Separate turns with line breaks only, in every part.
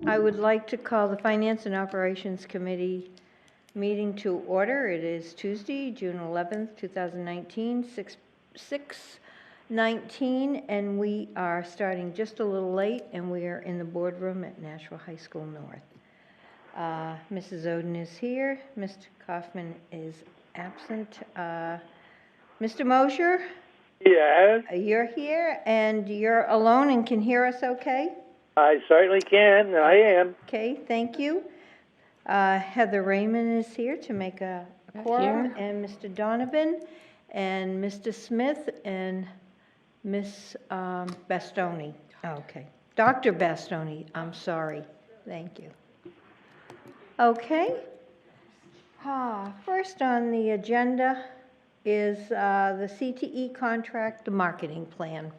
I would like to call the Finance and Operations Committee meeting to order. It is Tuesday, June 11th, 2019, 6:19, and we are starting just a little late, and we are in the boardroom at Nashua High School North. Mrs. Oden is here. Mr. Kaufman is absent. Mr. Mosher?
Yes,
You're here, and you're alone and can hear us okay?
I certainly can. I am.
Okay, thank you. Heather Raymond is here to make a quorum, and Mr. Donovan, and Mr. Smith, and Miss Bastoni. Okay, Dr. Bastoni, I'm sorry. Thank you. Okay. First on the agenda is the CTE contract, the marketing plan.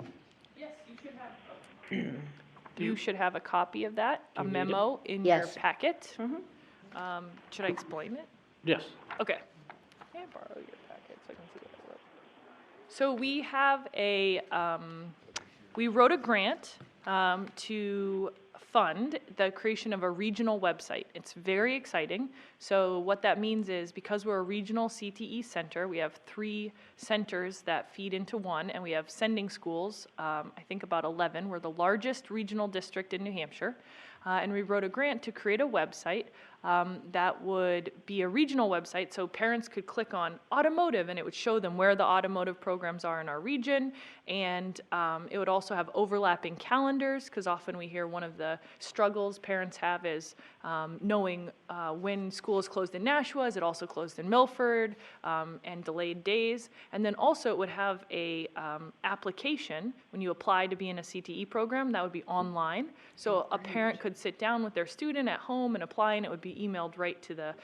Yes, you should have. You should have a copy of that, a memo in
Yes.
your packet. Should I explain it?
Yes.
Okay. Can I borrow your packet so I can see what I wrote? So we have we wrote a grant to fund the creation of a regional website. It's very exciting. So what that means is, because we're a regional CTE center, we have 3 centers that feed into one, and we have sending schools, I think about 11. We're the largest regional district in New Hampshire. And we wrote a grant to create a website that would be a regional website, so parents could click on automotive and it would show them where the automotive programs are in our region. And it would also have overlapping calendars, because often we hear one of the struggles parents have is knowing when school is closed in Nashua, is it also closed in Milford, and delayed days. And then also it would have a application when you apply to be in a CTE program that would be online. So a parent could sit down with their student at home and apply, and it would be emailed right to the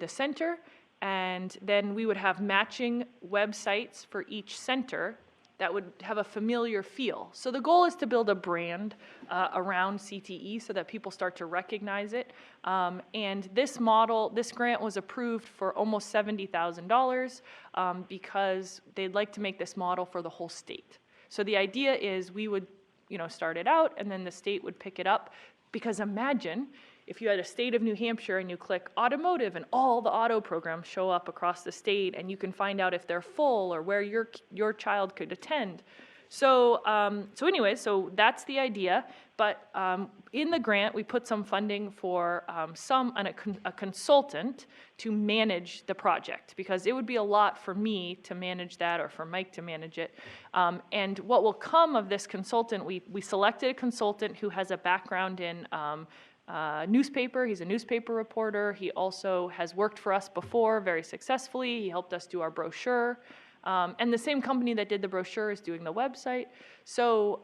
center. And then we would have matching websites for each center that would have a familiar feel. So the goal is to build a brand around CTE so that people start to recognize it. And this grant was approved for almost $70,000 because they'd like to make this model for the whole state. So the idea is we would, start it out, and then the state would pick it up. Because imagine if you had a state of New Hampshire and you click automotive and all the auto programs show up across the state, and you can find out if they're full or where your child could attend. So so that's the idea. But in the grant, we put some funding for a consultant to manage the project, because it would be a lot for me to manage that or for Mike to manage it. And what will come of this consultant, we selected a consultant who has a background in newspaper. He's a newspaper reporter. He also has worked for us before very successfully. He helped us do our brochure. And the same company that did the brochure is doing the website. So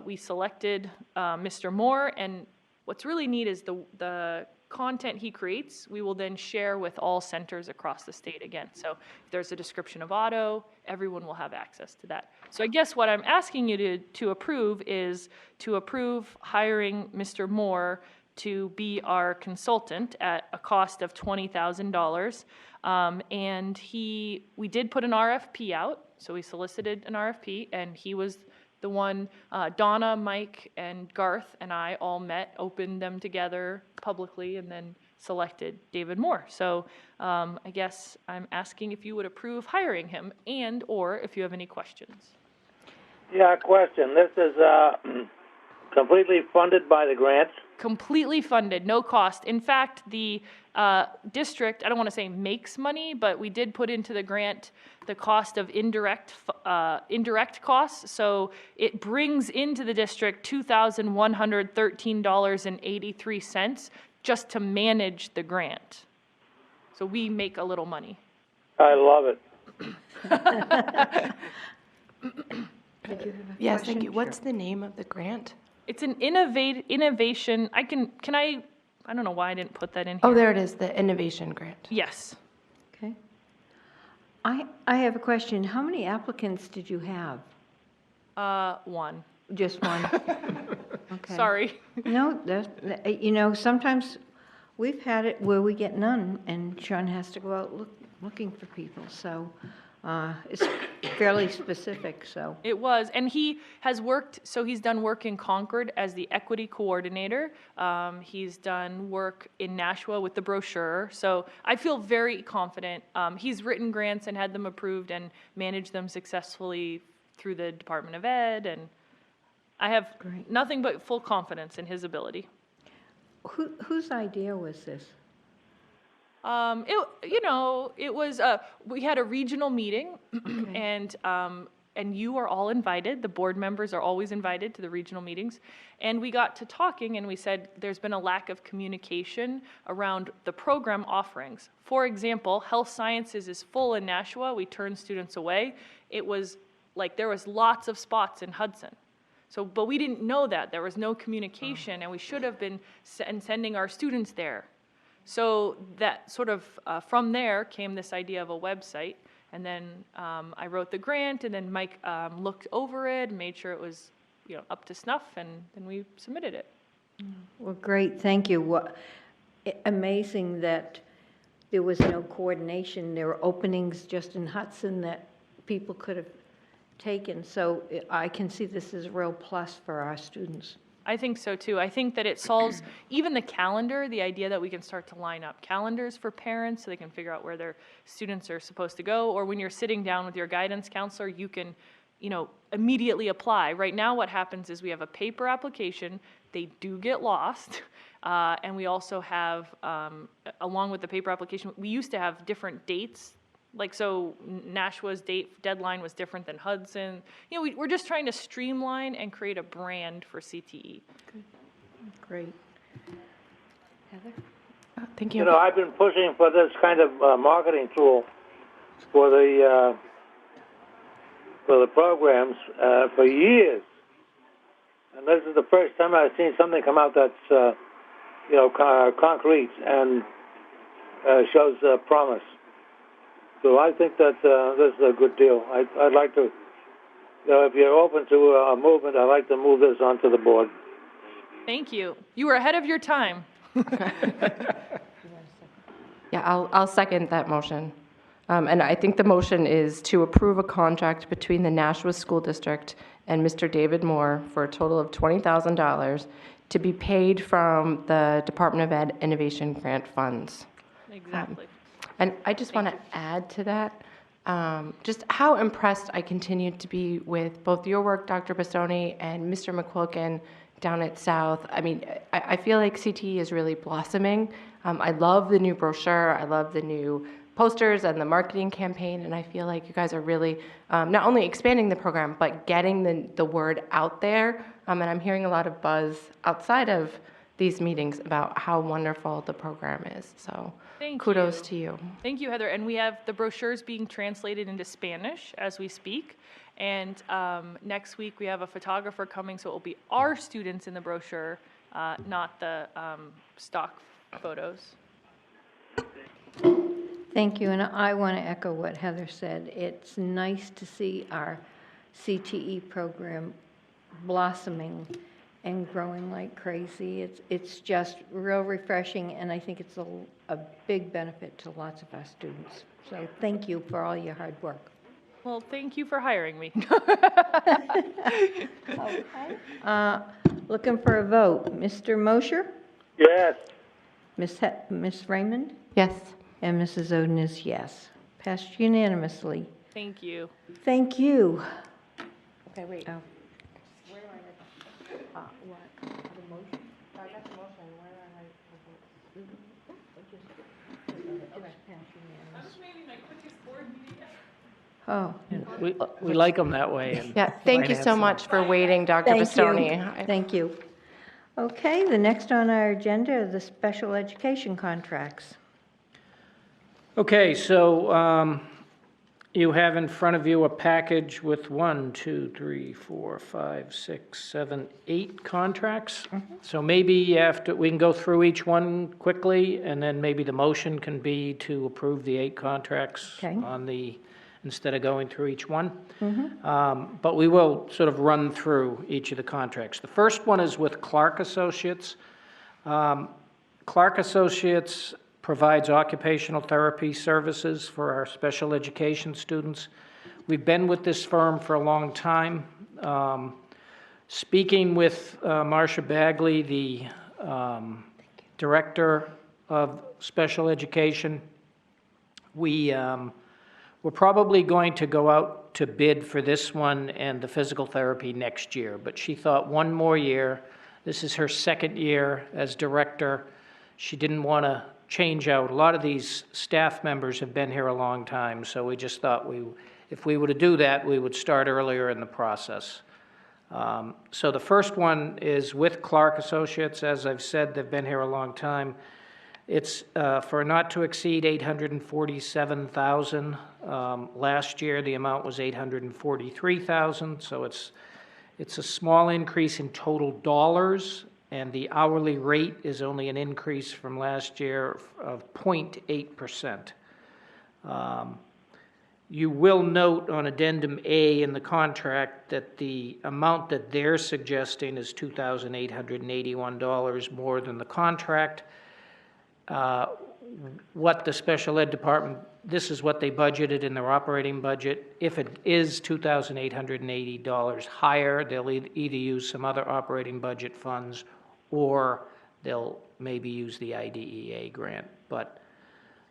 we selected Mr. Moore, and what's really neat is the content he creates, we will then share with all centers across the state again. So if there's a description of auto, everyone will have access to that. So I guess what I'm asking you to approve is to approve hiring Mr. Moore to be our consultant at a cost of $20,000. And we did put an RFP out, so we solicited an RFP, and he was the one, Donna, Mike, and Garth and I all met, opened them together publicly, and then selected David Moore. So I guess I'm asking if you would approve hiring him, and or if you have any questions.
Yeah, question. This is completely funded by the grants?
Completely funded, no cost. In fact, the district, I don't want to say makes money, but we did put into the grant the cost of indirect costs. So it brings into the district $2,113.83 just to manage the grant. So we make a little money.
I love it.
Yes, thank you. What's the name of the grant?
It's an innovation. I don't know why I didn't put that in here.
Oh, there it is, the innovation grant.
Yes.
Okay. I have a question. How many applicants did you have?
One.
Just one? Okay.
Sorry.
No, sometimes we've had it where we get none, and Sean has to go out looking for people. So It's fairly specific, so.
It was, and he has worked, so he's done work in Concord as the equity coordinator. He's done work in Nashua with the brochure, so I feel very confident. He's written grants and had them approved and managed them successfully through the Department of Ed, and I have
Great.
nothing but full confidence in his ability.
Whose idea was this?
It was, we had a regional meeting and you are all invited. The board members are always invited to the regional meetings. And we got to talking and we said there's been a lack of communication around the program offerings. For example, health sciences is full in Nashua. We turn students away. It was like there was lots of spots in Hudson. So, but we didn't know that. There was no communication and we should have been sending our students there. So that sort of, from there came this idea of a website, and then I wrote the grant, and then Mike looked over it, and made sure it was, up to snuff, and then we submitted it.
Well, great, thank you. Amazing that there was no coordination. There were openings just in Hudson that people could have taken. So I can see this as a real plus for our students.
I think so too. I think that it solves even the calendar, the idea that we can start to line up calendars for parents so they can figure out where their students are supposed to go. Or when you're sitting down with your guidance counselor, you can, immediately apply. Right now what happens is we have a paper application. They do get lost. And we also have, along with the paper application, we used to have different dates. Like, so Nashua's deadline was different than Hudson. We're just trying to streamline and create a brand for CTE.
Great. Heather?
Thank you.
I've been pushing for this kind of marketing tool for the programs for years, and this is the first time I've seen something come out that's concrete and shows promise. So I think that this is a good deal. I'd like to, if you're open to a movement, I'd like to move this onto the board.
Thank you. You were ahead of your time.
Yeah, I'll second that motion. And I think the motion is to approve a contract between the Nashua School District and Mr. David Moore for a total of $20,000 to be paid from the Department of Ed Innovation Grant Funds.
Exactly.
And I just want to add to that, just how impressed I continue to be with both your work, Dr. Bastoni, and Mr. McQuilkin down at South. I mean, I feel like CTE is really blossoming. I love the new brochure. I love the new posters and the marketing campaign, and I feel like you guys are really not only expanding the program, but getting the word out there. And I'm hearing a lot of buzz outside of these meetings about how wonderful the program is. So kudos to you.
Thank you, Heather. And we have the brochures being translated into Spanish as we speak. And next week we have a photographer coming, so it will be our students in the brochure, not the stock photos.
Thank you, and I want to echo what Heather said. It's nice to see our CTE program blossoming and growing like crazy. It's just real refreshing, and I think it's a big benefit to lots of our students. So thank you for all your hard work.
Well, thank you for hiring me.
Okay. Looking for a vote. Mr. Mosher?
Yes.
Ms. Raymond?
Yes.
And Mrs. Oden is yes. Passed unanimously.
Thank you.
Thank you.
Okay, wait.
Oh. Oh.
We like them that way. And
Yeah, thank you so much for waiting, Dr.
Thank
Bastoni.
you. Thank you. Okay, the next on our agenda are the special education contracts.
Okay, so you have in front of you a package with 1, 2, 3, 4, 5, 6, 7, 8 contracts. So maybe we can go through each one quickly, and then maybe the motion can be to approve the 8 contracts
Okay.
instead of going through each one. But we will sort of run through each of the contracts. The first one is with Clark Associates. Clark Associates provides occupational therapy services for our special education students. We've been with this firm for a long time. Speaking with Marcia Bagley, the Director of Special Education, we're probably going to go out to bid for this one and the physical therapy next year, but she thought one more year. This is her second year as director. She didn't want to change out. A lot of these staff members have been here a long time, so we just thought if we were to do that, we would start earlier in the process. So the first one is with Clark Associates. As I've said, they've been here a long time. It's for not to exceed $847,000. Last year, the amount was $843,000, so it's a small increase in total dollars, and the hourly rate is only an increase from last year of 0.8%. You will note on Addendum A in the contract that the amount that they're suggesting is $2,881 more than the contract. What the special ed department, this is what they budgeted in their operating budget. If it is $2,880 higher, they'll either use some other operating budget funds or they'll maybe use the IDEA grant. But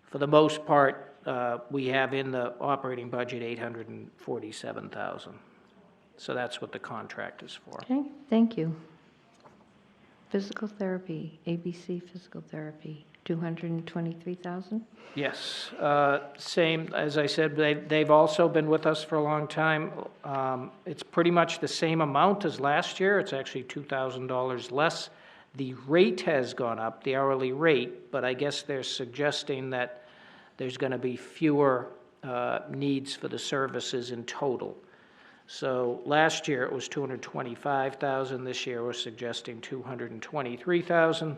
for the most part, we have in the operating budget $847,000. So that's what the contract is for.
Okay, thank you. Physical therapy, ABC physical therapy, $223,000?
Yes, same, as I said, they've also been with us for a long time. It's pretty much the same amount as last year. It's actually $2,000 less. The rate has gone up, the hourly rate, but I guess they're suggesting that there's going to be fewer needs for the services in total. So last year it was $225,000. This year we're suggesting $223,000.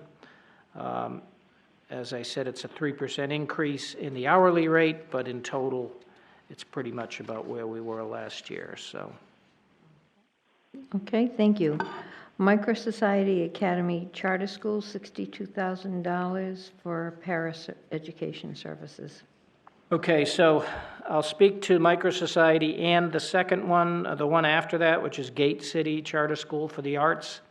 As I said, it's a 3% increase in the hourly rate, but in total, it's pretty much about where we were last year. So.
Okay, thank you. Micro Society Academy Charter School, $62,000 for para-education services.
Okay, so I'll speak to Micro Society and the second one, the one after that, which is Gate City Charter School for the Arts.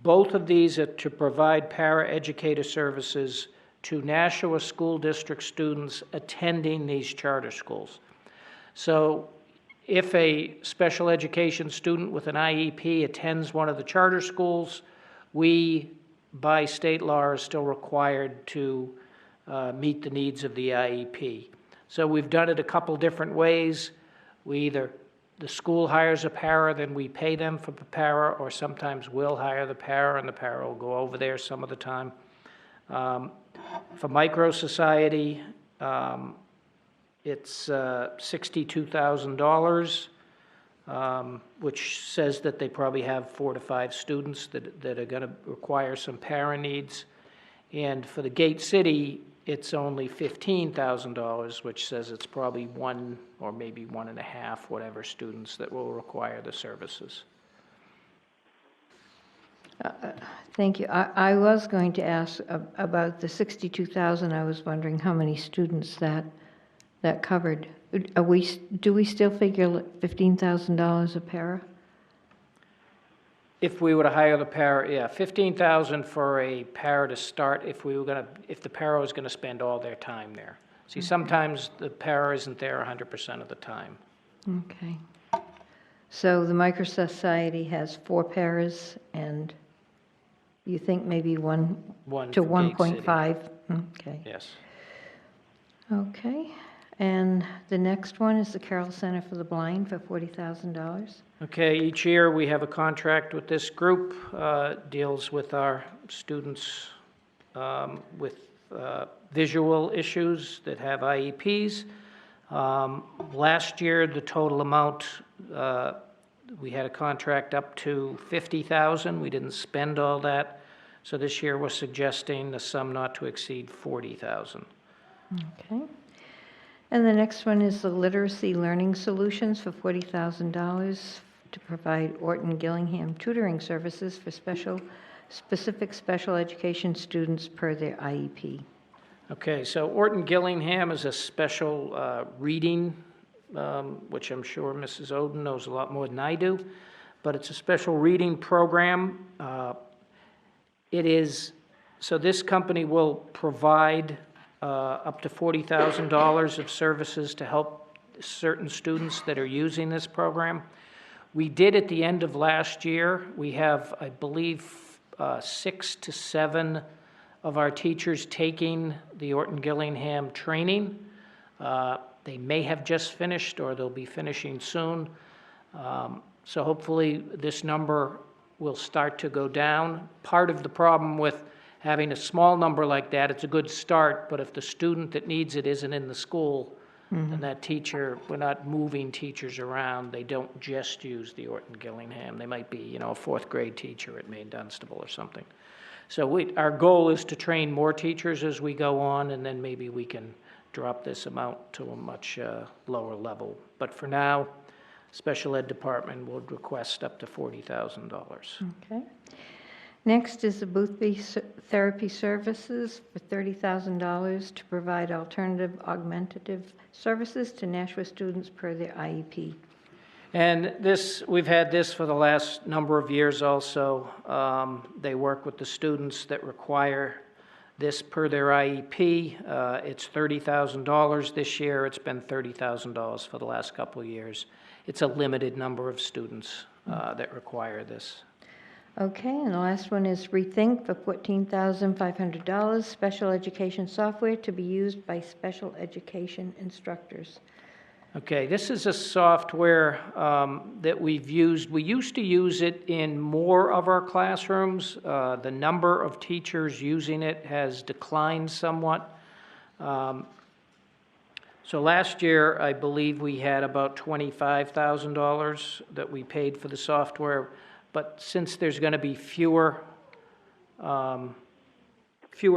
Both of these are to provide para-educator services to Nashua School District students attending these charter schools. So if a special education student with an IEP attends one of the charter schools, we, by state law, are still required to meet the needs of the IEP. So we've done it a couple different ways. The school hires a para, then we pay them for the para, or sometimes we'll hire the para and the para will go over there some of the time. For Micro Society, it's $62,000, which says that they probably have 4 to 5 students that are going to require some para needs. And for the Gate City, it's only $15,000, which says it's probably 1 or maybe 1.5, whatever students that will require the services.
Thank you. I was going to ask about the $62,000. I was wondering how many students that covered. Do we still figure $15,000 a para?
If we were to hire the para, yeah, $15,000 for a para to start. If the para was going to spend all their time there. See, sometimes the para isn't there 100% of the time.
Okay. So the Micro Society has 4 paras, and you think maybe 1 to 1.5? Okay.
Yes.
Okay. And the next one is the Carroll Center for the Blind for $40,000.
Okay, each year we have a contract with this group, deals with our students with visual issues that have IEPs. Last year, the total amount, we had a contract up to $50,000. We didn't spend all that. So this year we're suggesting the sum not to exceed $40,000.
Okay. And the next one is the Literacy Learning Solutions for $40,000 to provide Orton Gillingham tutoring services for special specific special education students per their IEP.
Okay, so Orton Gillingham is a special reading, which I'm sure Mrs. Oden knows a lot more than I do, but it's a special reading program. It is, so this company will provide up to $40,000 of services to help certain students that are using this program. We did at the end of last year, we have, I believe, 6 to 7 of our teachers taking the Orton Gillingham training. They may have just finished or they'll be finishing soon. So hopefully this number will start to go down. Part of the problem with having a small number like that, it's a good start, but if the student that needs it isn't in the school, then that teacher, we're not moving teachers around. They don't just use the Orton Gillingham. They might be, a 4th grade teacher at Maine Dunstable or something. So our goal is to train more teachers as we go on, and then maybe we can drop this amount to a much lower level. But for now, Special Ed Department would request up to $40,000.
Okay. Next is the Boothby Therapy Services for $30,000 to provide alternative augmentative services to Nashua students per their IEP.
And this, we've had this for the last number of years also. They work with the students that require this per their IEP. It's $30,000 this year. It's been $30,000 for the last couple of years. It's a limited number of students that require this.
Okay, and the last one is Rethink for $14,500, special education software to be used by special education instructors.
Okay, this is a software that we've used. We used to use it in more of our classrooms. The number of teachers using it has declined somewhat. So last year, I believe we had about $25,000 that we paid for the software. But since there's going to be fewer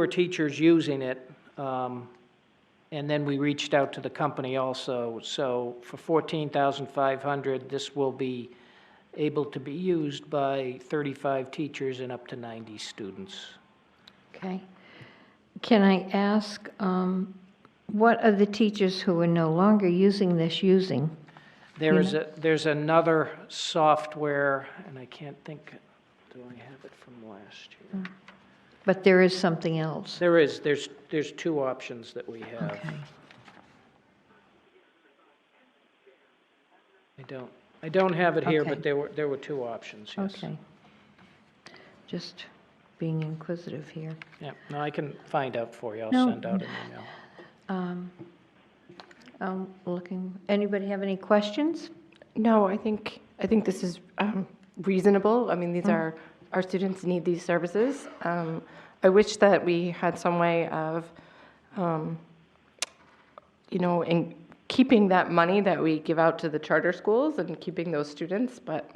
teachers using it, and then we reached out to the company also. So for $14,500, this will be able to be used by 35 teachers and up to 90 students.
Okay. Can I ask, what are the teachers who are no longer using this using?
There's another software, and I can't think, do I have it from last year?
But there is something else.
There's 2 options that we have.
Okay.
I don't have it here,
Okay.
but there were 2 options, yes.
Okay. Just being inquisitive here.
Yeah, no, I can find out for you. I'll
No.
send out an email.
Anybody have any questions?
No, I think this is reasonable. I mean, these are, our students need these services. I wish that we had some way of, in keeping that money that we give out to the charter schools and keeping those students, but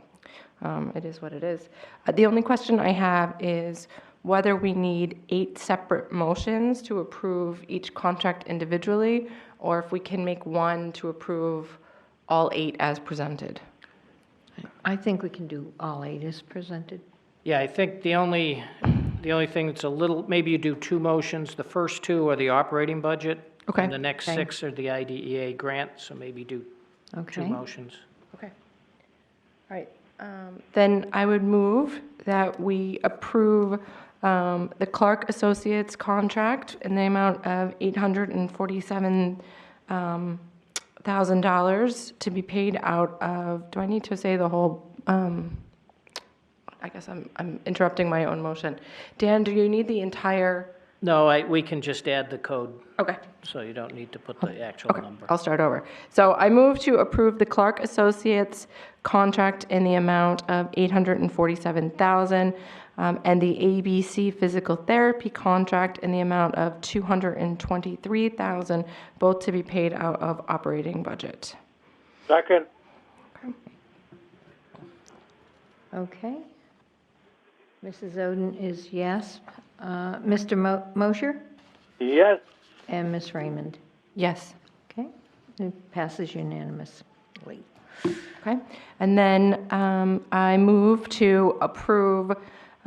it is what it is. The only question I have is whether we need 8 separate motions to approve each contract individually, or if we can make one to approve all 8 as presented.
I think we can do all 8 as presented.
Yeah, I think the only thing that's a little, maybe you do 2 motions. The first 2 are the operating budget.
Okay.
And the next
Okay.
6 are the IDEA grant, so maybe do 2
Okay.
motions.
Okay. All right. Then I would move that we approve the Clark Associates contract in the amount of $847,000 to be paid out of, do I need to say the whole, I guess I'm interrupting my own motion. Dan, do you need the entire?
No, we can just add the code,
Okay.
so you don't need to put the actual
Okay,
number.
I'll start over. So I move to approve the Clark Associates contract in the amount of $847,000 and the ABC Physical Therapy contract in the amount of $223,000, both to be paid out of operating budget.
Second?
Okay. Mrs. Oden is yes. Mr. Mosher
Yes.
and Ms. Raymond.
Yes.
Okay. It passes unanimously.
Okay. And then I move to approve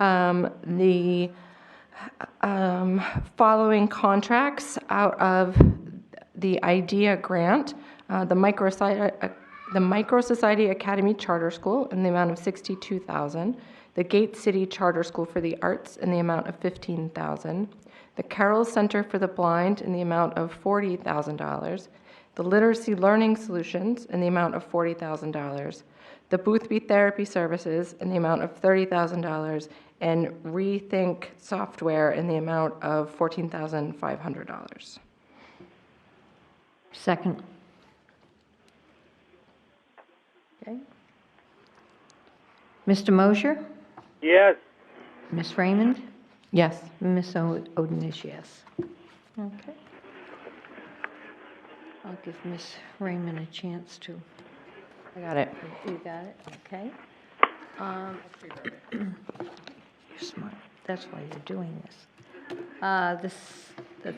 the following contracts out of the IDEA grant, the Micro Society Academy Charter School in the amount of $62,000, the Gate City Charter School for the Arts in the amount of $15,000, the Carroll Center for the Blind in the amount of $40,000, the Literacy Learning Solutions in the amount of $40,000, the Boothby Therapy Services in the amount of $30,000, and Rethink Software in the amount of $14,500.
Second. Okay. Mr. Mosher?
Yes.
Ms. Raymond?
Yes.
Ms. Oden is yes. Okay. I'll give Ms. Raymond a chance to.
I got it.
You got it? Okay. You're smart. That's why you're doing this. The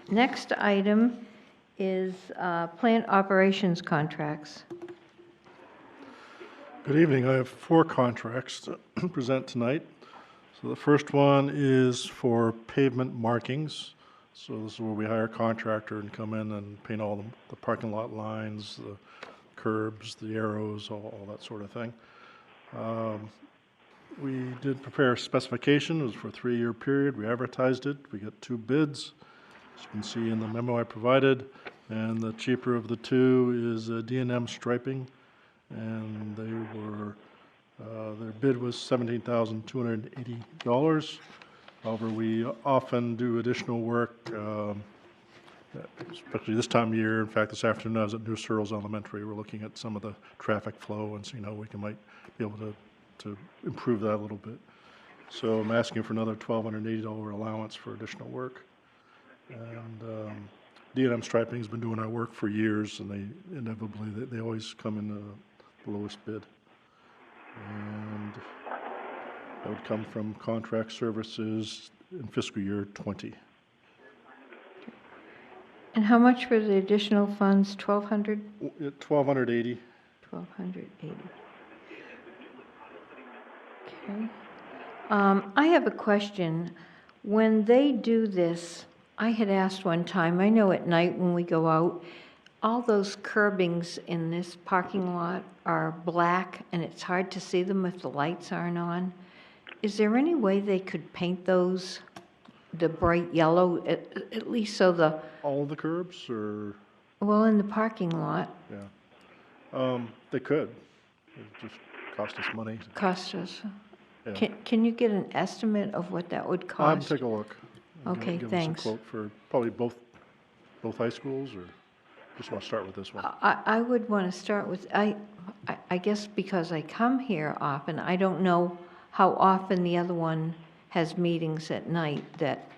next item is plant operations contracts.
Good evening. I have 4 contracts to present tonight. So the first one is for pavement markings. So this is where we hire a contractor and come in and paint all the parking lot lines, the curbs, the arrows, all that sort of thing. We did prepare a specification. It was for a 3-year period. We advertised it. We got 2 bids, as you can see in the memo I provided. And the cheaper of the 2 is D&M Striping. And they were, their bid was $17,280. However, we often do additional work, especially this time of year. In fact, this afternoon I was at New Searles Elementary. We're looking at some of the traffic flow and seeing how we might be able to improve that a little bit. So I'm asking for another $1,280 allowance for additional work. And D&M Striping has been doing our work for years, and they inevitably, they always come in the lowest bid. And that would come from contract services in fiscal year 20.
And how much for the additional funds? 1,200?
1,280.
1,280. Okay. I have a question. When they do this, I had asked one time, I know at night when we go out, all those curbings in this parking lot are black and it's hard to see them if the lights aren't on. Is there any way they could paint those the bright yellow, at least so the...
All the curbs, or?
Well, in the parking lot.
Yeah. They could. It just cost us money.
Cost us.
Yeah.
Can you get an estimate of what that would
I'll
cost?
take a look.
Okay,
give
thanks.
us a quote for probably both high schools, or just want to start with this one?
I would want to start with, I guess because I come here often, I don't know how often the other one has meetings at night that,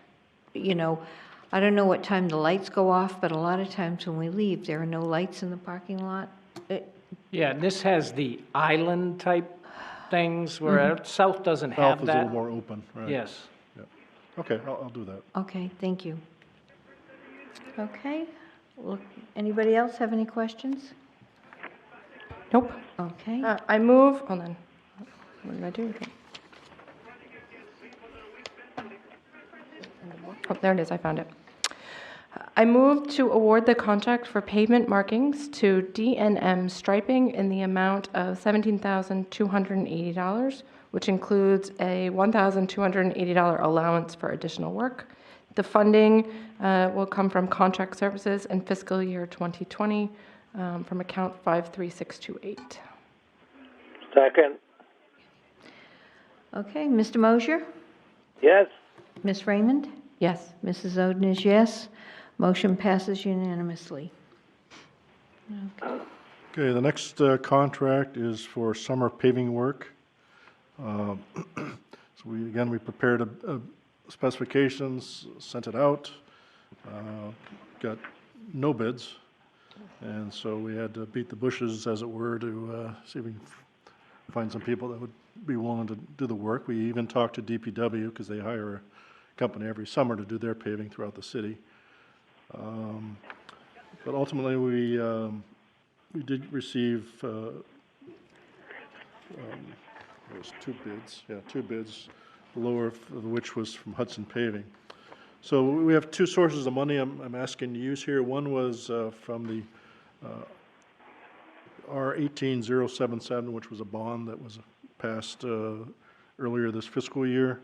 I don't know what time the lights go off, but a lot of times when we leave, there are no lights in the parking lot.
Yeah, this has the island type things where South doesn't have
South is a
that.
little more open, right?
Yes.
Yeah. Okay, I'll do that.
Okay, thank you. Okay, look, anybody else have any questions?
Nope.
Okay,
I move, hold on. What did I do? Oh, there it is, I found it. I move to award the contract for pavement markings to D&M Striping in the amount of $17,280, which includes a $1,280 allowance for additional work. The funding will come from contract services in fiscal year 2020 from account 53628.
Second.
okay, Mr. Mosher?
Yes.
Ms. Raymond?
Yes.
Mrs. Oden is yes. Motion passes unanimously.
Okay, the next contract is for summer paving work. So we prepared specifications, sent it out, got no bids, and so we had to beat the bushes, as it were, to see if we can find some people that would be willing to do the work. We even talked to DPW, because they hire a company every summer to do their paving throughout the city. But ultimately, we did receive There was two bids, the lower of which was from Hudson Paving. So we have two sources of money I'm asking to use here. One was from the R18077, which was a bond that was passed earlier this fiscal year,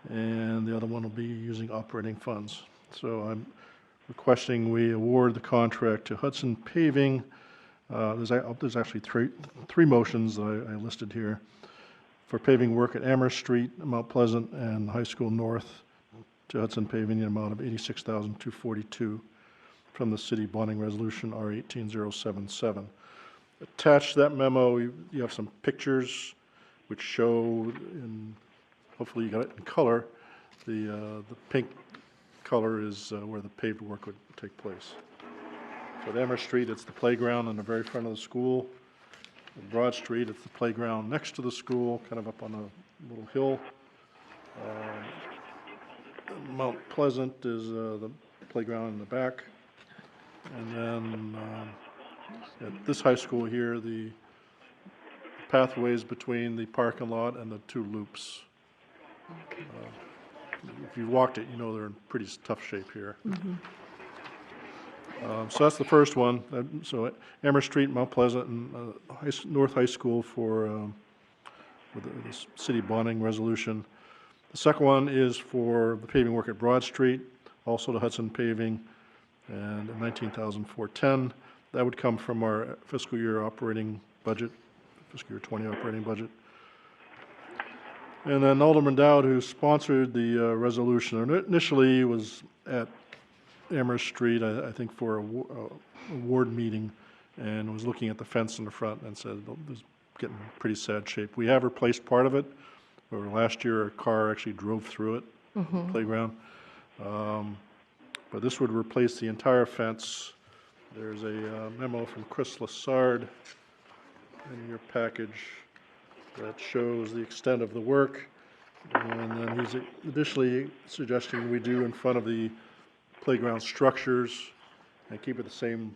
and the other one will be using operating funds. So I'm requesting we award the contract to Hudson Paving. There's actually three motions that I listed here for paving work at Amherst Street, Mount Pleasant, and High School North to Hudson Paving in the amount of $86,242 from the city bonding resolution R18077. Attached to that memo, you have some pictures which show, hopefully you got it in color, the pink color is where the paved work would take place. So at Amherst Street, it's the playground in the very front of the school. At Broad Street, it's the playground next to the school, kind of up on a little hill. Mount Pleasant is the playground in the back. And then at this high school here, the pathways between the parking lot and the two loops. If you walked it, you know they're in pretty tough shape here. So that's the first one. So Amherst Street, Mount Pleasant, and North High School for with the city bonding resolution. The second one is for the paving work at Broad Street, also to Hudson Paving, and $19,410. That would come from our fiscal year operating budget, fiscal year 20 operating budget. And then Alderman Dowd, who sponsored the resolution, initially was at Amherst Street, I think, for a ward meeting, and was looking at the fence in the front and said, "Oh, this is getting pretty sad shape." We have replaced part of it. Or last year, a car actually drove through it, playground. But this would replace the entire fence. There's a memo from Chris Lassard in your package that shows the extent of the work. And then he's additionally suggesting we do in front of the playground structures and keep it the same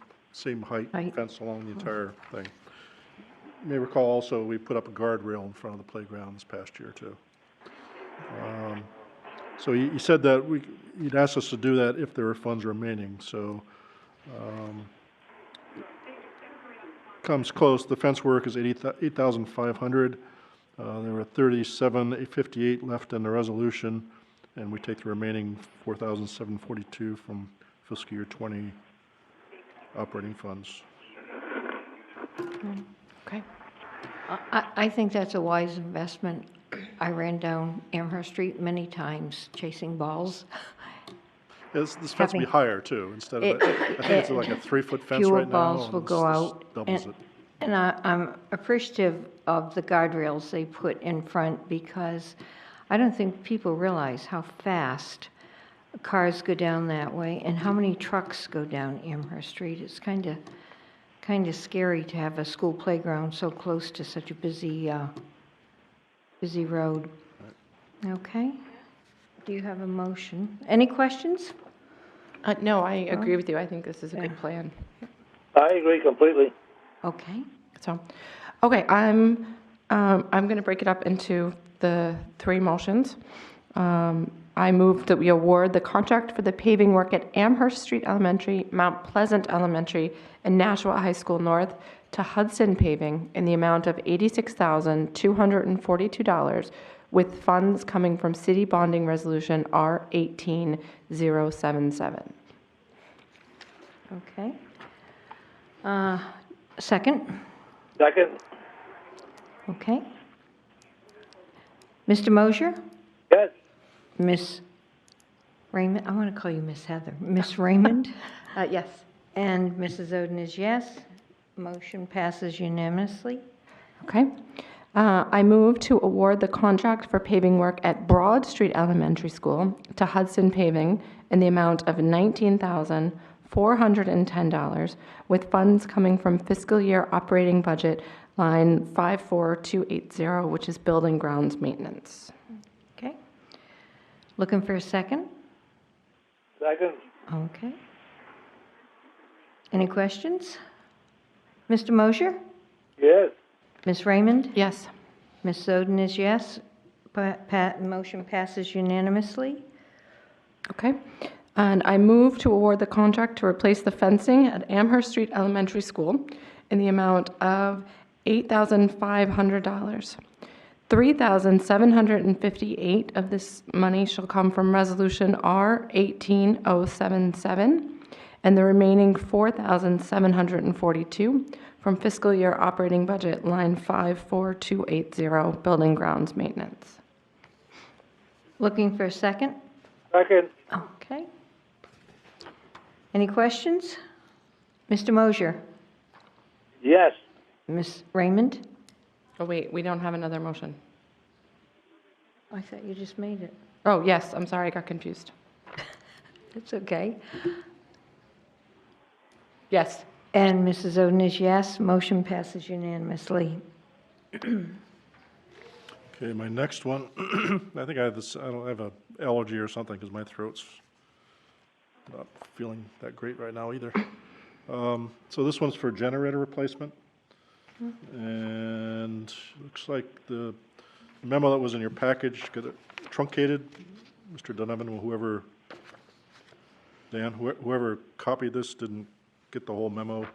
height fence along the entire thing. You may recall also we put up a guardrail in front of the playground this past year too. So he said that he'd asked us to do that if there were funds remaining. So comes close. The fence work is $8,500. There were $37,858 left in the resolution, and we take the remaining $4,742 from fiscal year 20 operating funds.
Okay.
I think that's a wise investment. I ran down Amherst Street many times chasing balls.
This fence will be higher too, instead of, I think it's like a 3-foot fence
Fewer
right now.
balls
and
will
this
go out.
doubles it.
And I'm appreciative of the guardrails they put in front, because I don't think people realize how fast cars go down that way and how many trucks go down Amherst Street. It's kind of scary to have a school playground so close to such a busy road. Okay. Do you have a motion? Any questions?
No, I agree with you. I think this is a good plan.
I agree completely.
Okay.
So, okay, I'm going to break it up into the three motions. I move that we award the contract for the paving work at Amherst Street Elementary, Mount Pleasant Elementary, and Nashua High School North to Hudson Paving in the amount of $86,242, with funds coming from City Bonding Resolution R18077.
Okay. Second?
Second?
Okay. Mr. Mosher?
Yes.
Miss Raymond? I want to call you Miss Heather. Miss Raymond?
Yes.
And Mrs. Oden is yes. Motion passes unanimously.
Okay. I move to award the contract for paving work at Broad Street Elementary School to Hudson Paving in the amount of $19,410, with funds coming from fiscal year operating budget line 54280, which is building grounds maintenance.
Okay. Looking for a second?
Second?
Okay. Any questions? Mr. Mosher?
Yes.
Miss Raymond?
Yes.
Ms. Oden is yes. Motion passes unanimously.
Okay. And I move to award the contract to replace the fencing at Amherst Street Elementary School in the amount of $8,500. $3,758 of this money shall come from Resolution R 18077, and the remaining $4,742 from fiscal year operating budget line 54280, Building Grounds Maintenance.
Looking for a second?
Second.
Okay. Any questions? Mr. Mosher?
Yes.
Ms. Raymond?
Oh, wait, we don't have another motion.
I thought you just made it.
Oh, yes, I'm sorry, I got confused.
That's okay.
Yes.
And Mrs. Oden is yes. Motion passes unanimously.
Okay, my next one, I think I have this, I don't have an allergy or something because my throat's not feeling that great right now either. So this one's for generator replacement. And looks like the memo that was in your package got it truncated. Mr. Donovan, or whoever copied this didn't get the whole memo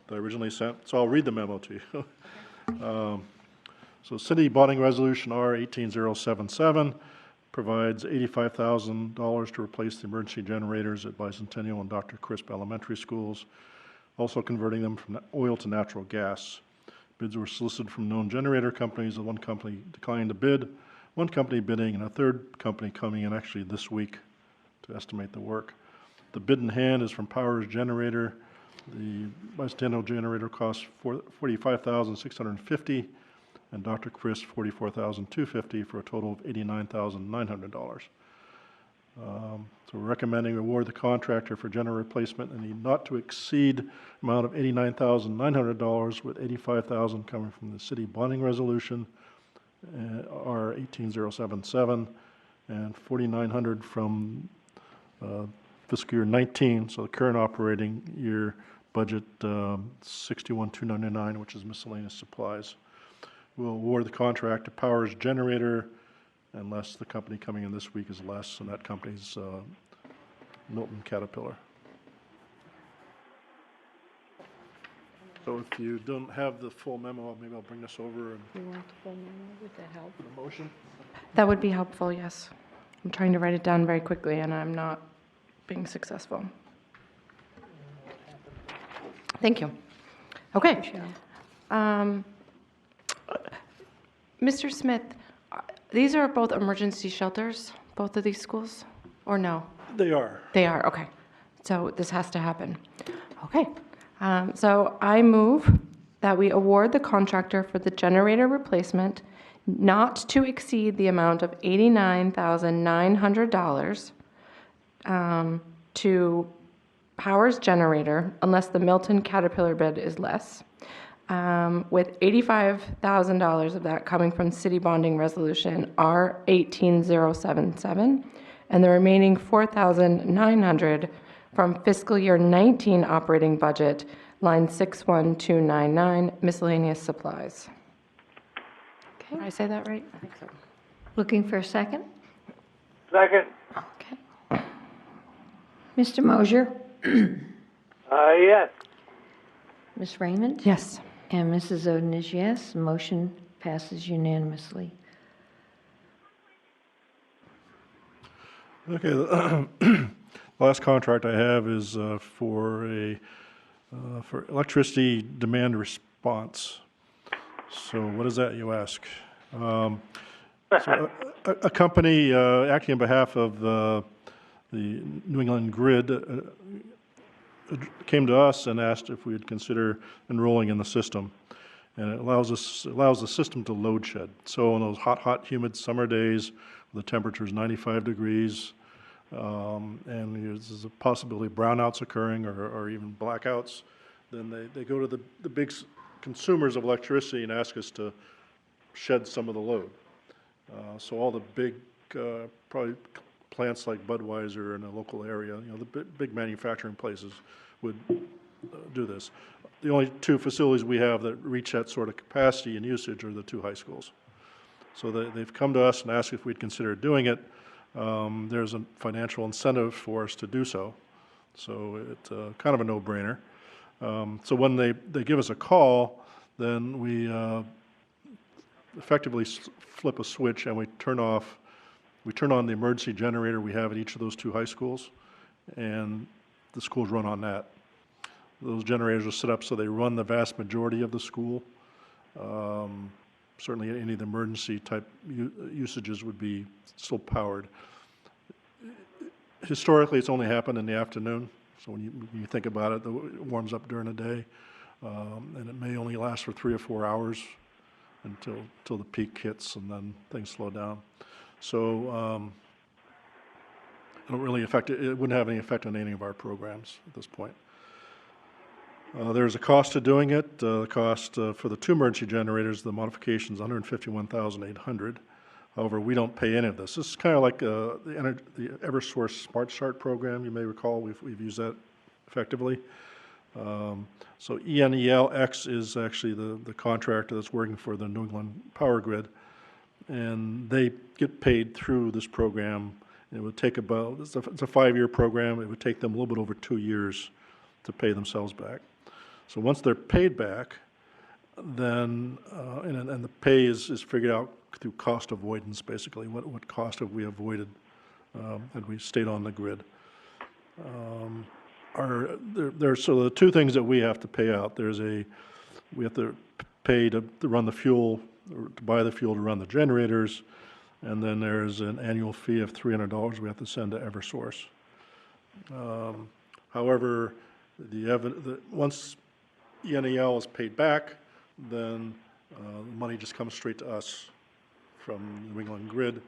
that I originally sent. So I'll read the memo to you. So City Bonding Resolution R 18077 provides $85,000 to replace the emergency generators at Bicentennial and Dr. Crisp Elementary Schools, also converting them from oil to natural gas. Bids were solicited from known generator companies, one company declined to bid, one company bidding, and a third company coming in actually this week to estimate the work. The bid in hand is from Powers Generator. The Bicentennial generator costs $45,650, and Dr. Chris $44,250 for a total of $89,900. So we're recommending award the contractor for generator replacement in the not to exceed amount of $89,900, with $85,000 coming from the city bonding resolution, R 18077, and $4,900 from fiscal year 19, so the current operating year budget 61,299, which is miscellaneous supplies. We'll award the contract to Powers Generator unless the company coming in this week is less, and that company's Milton Caterpillar. So if you don't have the full memo, maybe I'll bring this over and
You want the full memo? Would that help?
put a motion.
That would be helpful, yes. I'm trying to write it down very quickly, and I'm not being successful. Thank you. Okay. Mr. Smith, these are both emergency shelters, both of these schools, or no?
They are.
They are, okay. So this has to happen. Okay. So I move that we award the contractor for the generator replacement not to exceed the amount of $89,900 to Powers Generator unless the Milton Caterpillar bid is less, with $85,000 of that coming from City Bonding Resolution R 18077, and the remaining $4,900 from fiscal year 19 operating budget, line 61299, miscellaneous supplies. Did I say that right? I think so.
Looking for a second?
Second.
Okay. Mr. Mosher?
Yes.
Ms. Raymond?
Yes.
And Mrs. Oden is yes. Motion passes unanimously.
Okay, the last contract I have is for electricity demand response. So what is that, you ask? So a company acting on behalf of the New England Grid came to us and asked if we would consider enrolling in the system. And it allows the system to load shed. So on those hot, humid summer days, the temperature is 95 degrees, and there's a possibility of brownouts occurring or even blackouts, then they go to the big consumers of electricity and ask us to shed some of the load. So all the big, probably plants like Budweiser in a local area, the big manufacturing places would do this. The only two facilities we have that reach that sort of capacity and usage are the two high schools. So they've come to us and asked if we'd consider doing it. There's a financial incentive for us to do so. So it's kind of a no-brainer. So when they give us a call, then we effectively flip a switch and we turn on the emergency generator we have at each of those 2 high schools, and the schools run on that. Those generators are set up so they run the vast majority of the school. Certainly any of the emergency type usages would be still powered. Historically, it's only happened in the afternoon. So when you think about it, it warms up during the day, and it may only last for 3 or 4 hours until the peak hits, and then things slow down. So it don't really affect it. It wouldn't have any effect on any of our programs at this point. There's a cost to doing it. The cost for the 2 emergency generators, the modification is $151,800. However, we don't pay any of this. This is kind of like the Eversource Smart Start program. You may recall we've used that effectively. So ENELX is actually the contractor that's working for the New England Power Grid, and they get paid through this program. It would take about, it's a 5-year program. It would take them a little bit over 2 years to pay themselves back. So once they're paid back, then, and the pay is figured out through cost avoidance, basically. What cost have we avoided had we stayed on the grid? So the 2 things that we have to pay out, we have to pay to run the fuel, or to buy the fuel to run the generators, and then there's an annual fee of $300 we have to send to Eversource. However, once ENEL is paid back, then the money just comes straight to us from New England Grid,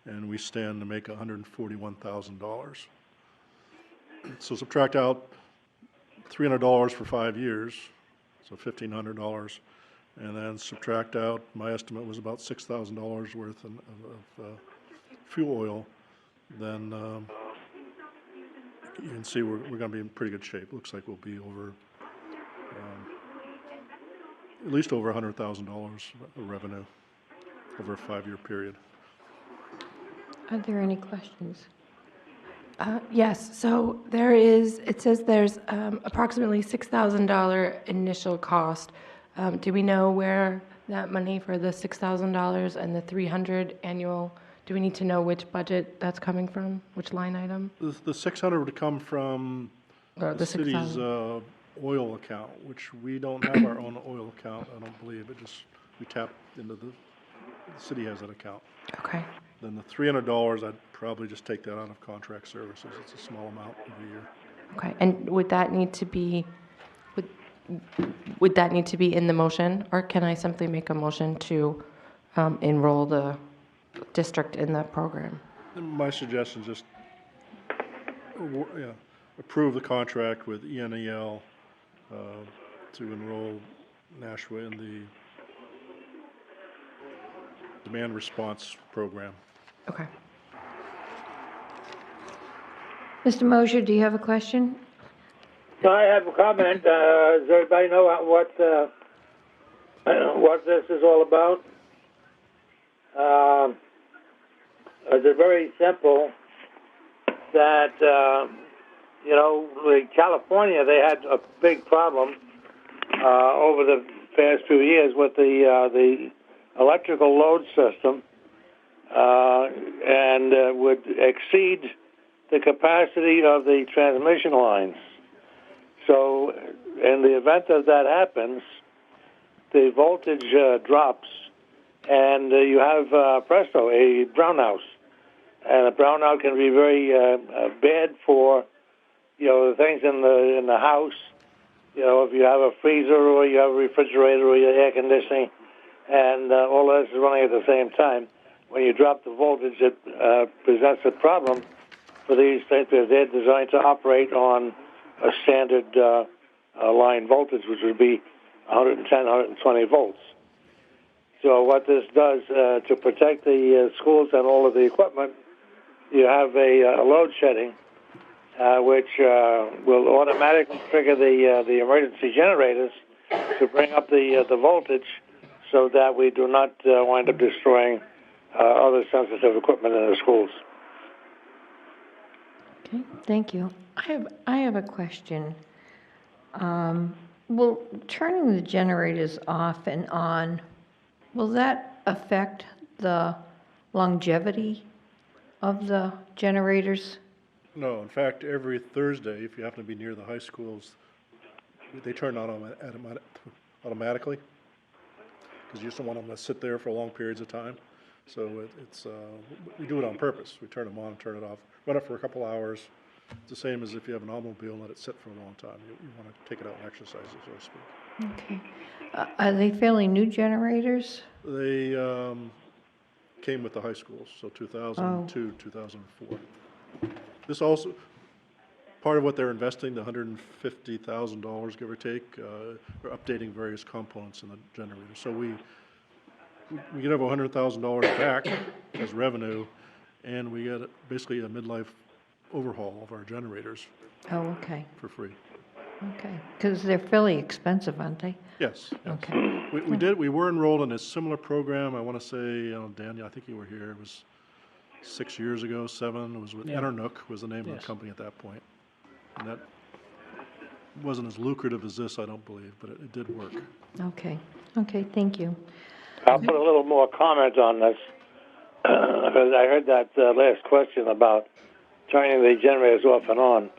and we stand to make $141,000. So subtract out $300 for 5 years, so $1,500, and then subtract out, my estimate was about $6,000 worth of fuel oil, then you can see we're going to be in pretty good shape. Looks like we'll be over, at least over $100,000 of revenue over a 5-year period.
Are there any questions?
Yes, so it says there's approximately $6,000 initial cost. Do we know where that money for the $6,000 and the $300 annual, do we need to know which budget that's coming from, which line item?
The 600 would come from the city's
6,000.
Oil account, which we don't have our own oil account, I don't believe. We tap into the city has that account.
Okay.
Then the $300, I'd probably just take that out of contract services. It's a small amount every year.
Okay, and would that need to be in the motion, or can I simply make a motion to enroll the district in that program?
And my suggestion is just approve the contract with ENEL to enroll Nashua in the demand response program.
Okay.
Mr. Mosher, do you have a question?
No, I have a comment. Does everybody know what this is all about? It's very simple. That like California, they had a big problem over the past few years with the electrical load system, and would exceed the capacity of the transmission lines. So in the event that happens, the voltage drops, and you have, presto, a brownout. And a brownout can be very bad for, the things in the house. If you have a freezer or you have a refrigerator or your air conditioning, and all of this is running at the same time, when you drop the voltage, it presents a problem for these things because they're designed to operate on a standard line voltage, which would be 110, 120 volts. So what this does to protect the schools and all of the equipment, you have a load shedding, which will automatically trigger the emergency generators to bring up the voltage, so that we do not wind up destroying other sensitive equipment in the schools.
Okay, thank you. I have a question. Will turning the generators off and on, will that affect the longevity of the generators?
No, in fact, every Thursday, if you happen to be near the high schools, they turn on automatically, because you just don't want them to sit there for long periods of time. So we do it on purpose. We turn them on and turn it off, run it for a couple hours. It's the same as if you have an automobile and let it sit for a long time. You want to take it out and exercise it, so to speak.
Okay. Are they fairly new generators?
They came with the high schools, so 2002, 2004. This also, part of what they're investing, the $150,000, give or take, are updating various components in the generator. So we get over $100,000 back as revenue, and we get basically a midlife overhaul of our generators
Oh, okay,
for free.
okay. Because they're fairly expensive, aren't they?
Yes.
Okay.
We were enrolled in a similar program. I want to say, Daniel, I think you were here. It was 6 years ago, 7. It was with
Yeah.
Enernook was the name of
Yes.
the company at that point. And that wasn't as lucrative as this, I don't believe, but it did work.
Okay, okay, thank you.
I'll put a little more comment on this, because I heard that last question about turning the generators off and on.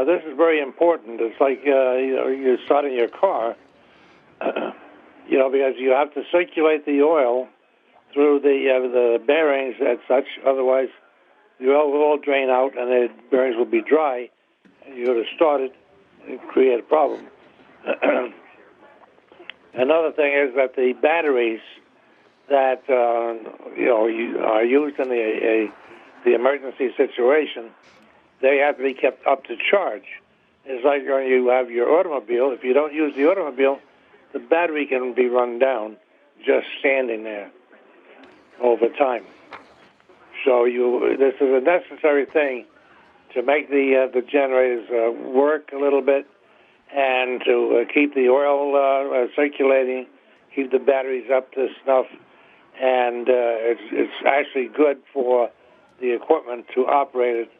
This is very important. It's like you're starting your car, because you have to circulate the oil through the bearings and such. Otherwise, the oil will all drain out and the bearings will be dry. And you go to start it and create a problem. Another thing is that the batteries that are used in the emergency situation, they have to be kept up to charge. It's like when you have your automobile. If you don't use the automobile, the battery can be run down just standing there over time. So this is a necessary thing to make the generators work a little bit, and to keep the oil circulating, keep the batteries up to snuff, and it's actually good for the equipment to operate it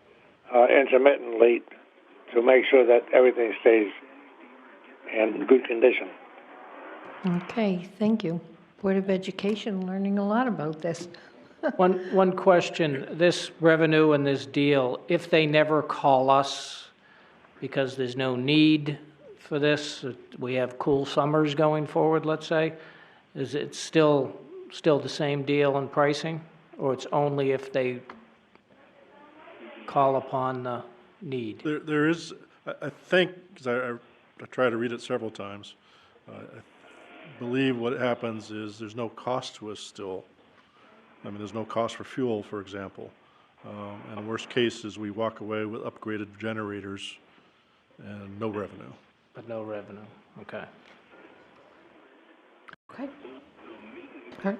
intermittently to make sure that everything stays in good condition.
Okay, thank you. Board of Education learning a lot about this.
One question, this revenue and this deal, if they never call us because there's no need for this, we have cool summers going forward, let's say, is it still the same deal in pricing? Or it's only if they call upon the need?
There is, I think, because I tried to read it several times, I believe what happens is there's no cost to us still. I mean, there's no cost for fuel, for example. And the worst case is we walk away with upgraded generators and no revenue.
But no revenue, okay.
Okay. All right.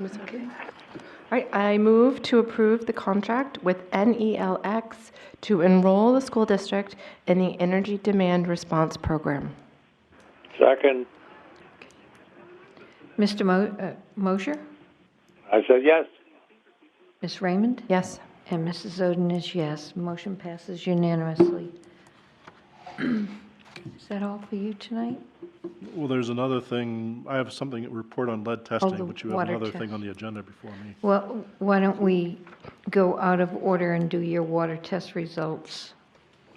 Ms. Okay. All right, I move to approve the contract with NELX to enroll the school district in the Energy Demand Response Program.
Second,
Mr. Mosher?
I said yes.
Ms. Raymond?
Yes.
And Mrs. Oden is yes. Motion passes unanimously. Is that all for you tonight?
Well, there's another thing. I have something to report on lead testing,
the
but you have
water
another
test.
thing on the agenda before me.
Well, why don't we go out of order and do your water test results?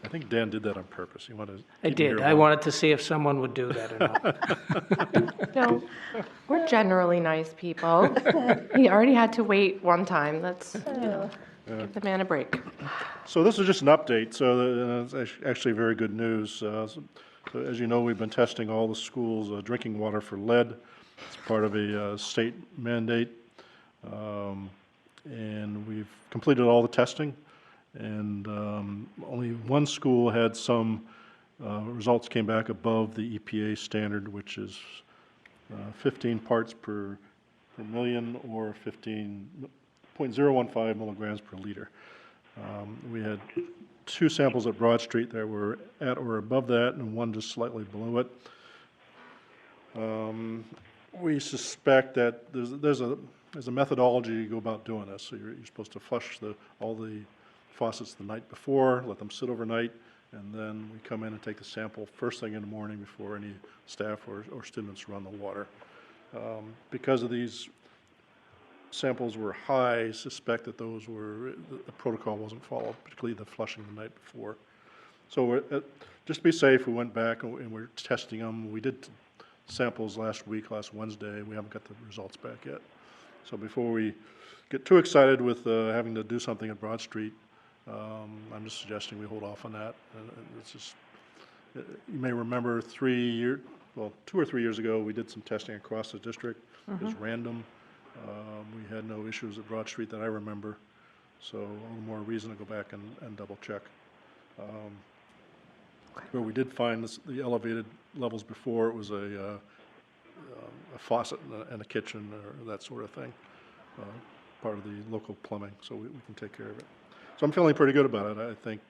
I think Dan did that on purpose. He wanted to
I
keep me
did,
here
I
long.
wanted to see if someone would do that or not.
No, we're generally nice people. He already had to wait one time. Let's, give the man a break.
So this is just an update, so it's actually very good news. So as you know, we've been testing all the schools' drinking water for lead. It's part of a state mandate. And we've completed all the testing. And only one school had some results came back above the EPA standard, which is 15 parts per million or 0.015 milligrams per liter. We had 2 samples at Broad Street that were at or above that, and 1 just slightly below it. we suspect that there's a methodology you go about doing this. So you're supposed to flush all the faucets the night before, let them sit overnight, and then we come in and take the sample first thing in the morning before any staff or students run the water. Because of these samples were high, I suspect that the protocol wasn't followed, particularly the flushing the night before. So just to be safe, we went back and we're testing them. We did samples last Wednesday. We haven't got the results back yet. So before we get too excited with having to do something at Broad Street, I'm just suggesting we hold off on that. It's just, you may remember 2 or 3 years ago, we did some testing across the district. It was random. We had no issues at Broad Street that I remember. So all the more reason to go back and double check. Where we did find the elevated levels before, it was a faucet and a kitchen or that sort of thing, part of the local plumbing, so we can take care of it. So I'm feeling pretty good about it. I think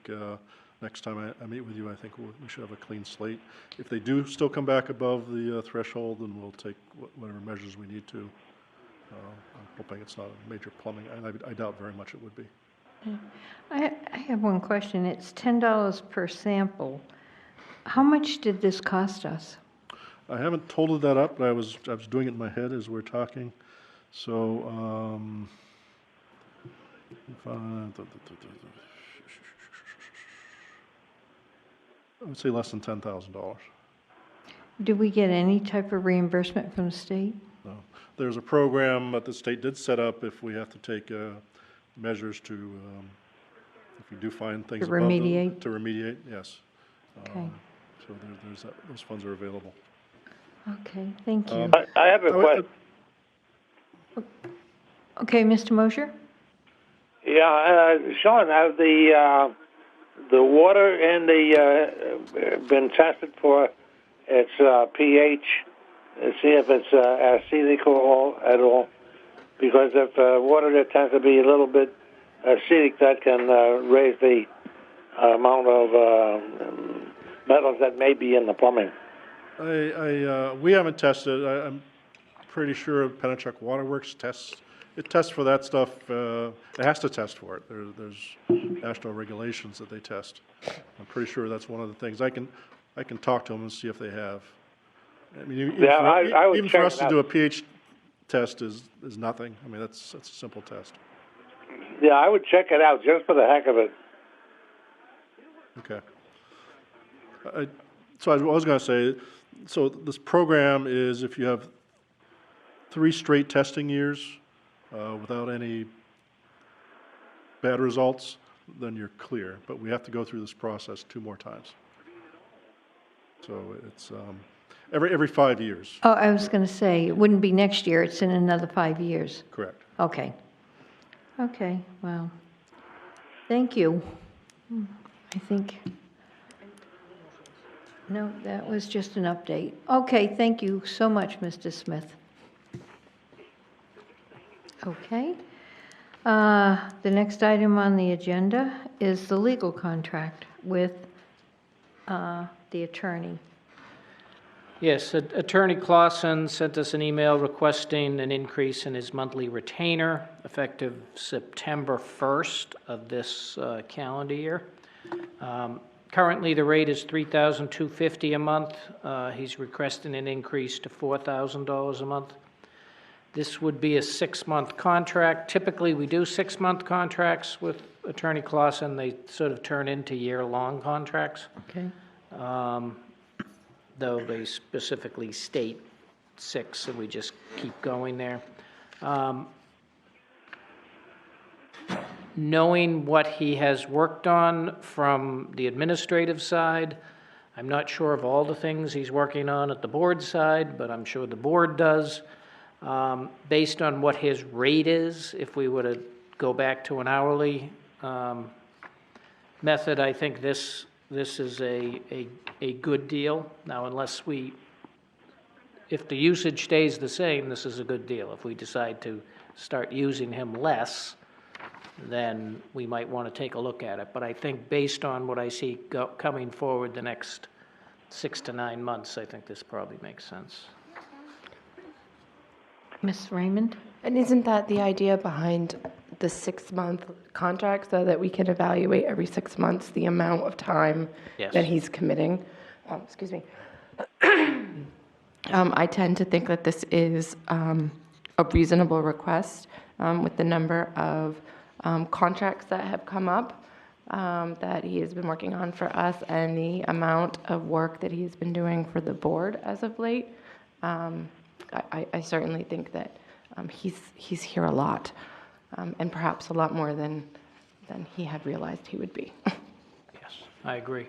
next time I meet with you, I think we should have a clean slate. If they do still come back above the threshold, then we'll take whatever measures we need to. I'm hoping it's not a major plumbing, and I doubt very much it would be.
I have one question. It's $10 per sample. How much did this cost us?
I haven't totaled that up, but I was doing it in my head as we're talking. So I would say less than $10,000.
Do we get any type of reimbursement from the state?
No. There's a program that the state did set up if we have to take measures to, if we do find things
To remediate?
to remediate, yes.
Okay.
So those funds are available.
Okay, thank you.
I have a question.
Okay, Mr. Mosher?
Yeah, Sean, have the water in been tested for its pH? See if it's acidic at all? Because if water that tends to be a little bit acidic, that can raise the amount of metals that may be in the plumbing.
We haven't tested. I'm pretty sure Pennachuck Waterworks tests for that stuff. It has to test for it. There's national regulations that they test. I'm pretty sure that's one of the things. I can talk to them and see if they have. I mean, even for us to do a pH test is nothing. I mean, that's a simple test.
Yeah, I would check it out just for the heck of it.
Okay. So I was going to say, so this program is if you have 3 straight testing years without any bad results, then you're clear. But we have to go through this process 2 more times. So it's every 5 years.
Oh, I was going to say, it wouldn't be next year, it's in another 5 years.
Correct.
Okay. Okay, well, thank you. I think, no, that was just an update. Okay, thank you so much, Mr. Smith. Okay. The next item on the agenda is the legal contract with the attorney.
Yes, Attorney Clausen sent us an email requesting an increase in his monthly retainer effective September 1st of this calendar year. Currently, the rate is $3,250 a month. He's requesting an increase to $4,000 a month. This would be a 6-month contract. Typically, we do 6-month contracts with Attorney Clausen. They sort of turn into year-long contracts.
Okay.
Though they specifically state 6, so we just keep going there. Knowing what he has worked on from the administrative side, I'm not sure of all the things he's working on at the board side, but I'm sure the board does. Based on what his rate is, if we were to go back to an hourly method, I think this is a good deal. Now, if the usage stays the same, this is a good deal. If we decide to start using him less, then we might want to take a look at it. But I think based on what I see coming forward the next 6 to 9 months, I think this probably makes sense.
Ms. Raymond?
And isn't that the idea behind the 6-month contract, so that we can evaluate every 6 months the amount of time
Yes.
that he's committing? Excuse me. I tend to think that this is a reasonable request with the number of contracts that have come up that he has been working on for us, and the amount of work that he's been doing for the board as of late. I certainly think that he's here a lot, and perhaps a lot more than he had realized he would be.
Yes, I agree.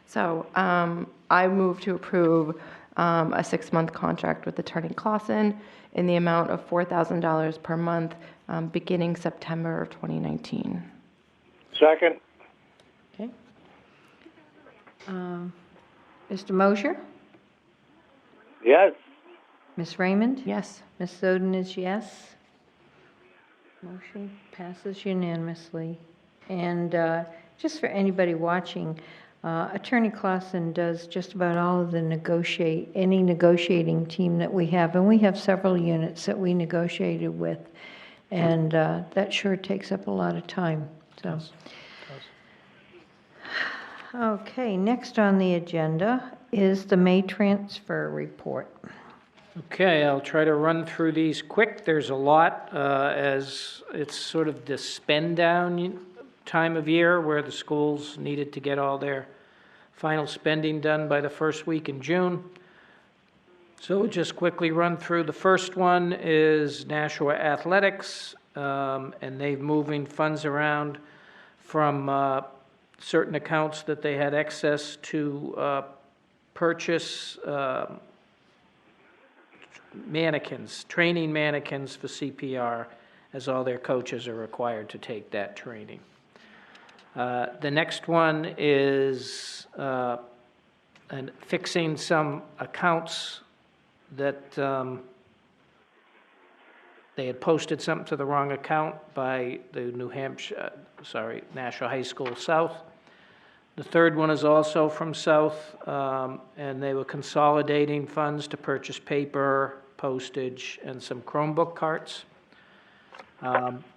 So I move to approve a 6-month contract with Attorney Clausen in the amount of $4,000 per month beginning September of 2019.
Second.
Okay. Mr. Mosher?
Yes.
Ms. Raymond?
Yes.
Ms. Soden is yes. Motion passes unanimously. And just for anybody watching, Attorney Clausen does just about all of the any negotiating team that we have, and we have several units that we negotiated with, and that sure takes up a lot of time. So, okay, next on the agenda is the May transfer report.
Okay, I'll try to run through these quick. There's a lot, as it's sort of the spend down time of year where the schools needed to get all their final spending done by the first week in June. So we'll just quickly run through. The first one is Nashua Athletics, and they're moving funds around from certain accounts that they had access to purchase mannequins, training mannequins for CPR, as all their coaches are required to take that training. The next one is fixing some accounts that they had posted something to the wrong account by the Nashua High School South. The third one is also from South, and they were consolidating funds to purchase paper, postage, and some Chromebook carts.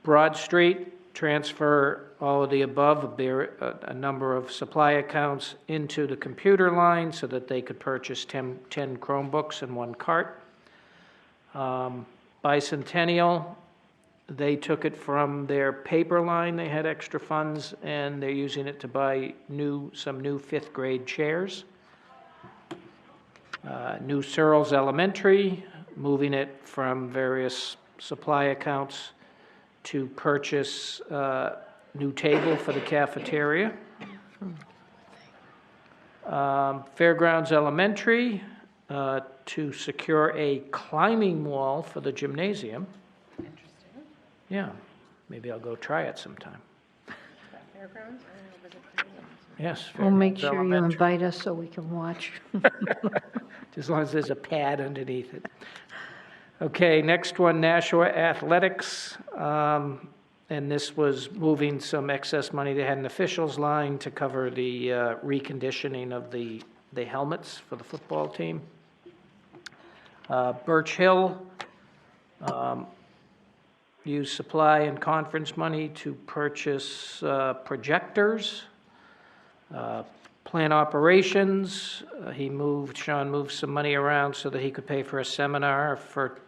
Broad Street, transfer all of the above, a number of supply accounts into the computer line so that they could purchase 10 Chromebooks and 1 cart. Bicentennial, they took it from their paper line, they had extra funds, and they're using it to buy some new 5th grade chairs. New Searles Elementary, moving it from various supply accounts to purchase new table for the cafeteria. Fairgrounds Elementary, to secure a climbing wall for the gymnasium.
Interesting.
Yeah, maybe I'll go try it sometime.
Fairgrounds?
Yes.
We'll make
Fairgrounds
sure you
Elementary.
invite us so we can watch.
As long as there's a pad underneath it. Okay, next one, Nashua Athletics. And this was moving some excess money they had in the officials line to cover the reconditioning of the helmets for the football team. Birch Hill used supply and conference money to purchase projectors. Plant operations, Sean moved some money around so that he could pay for a seminar for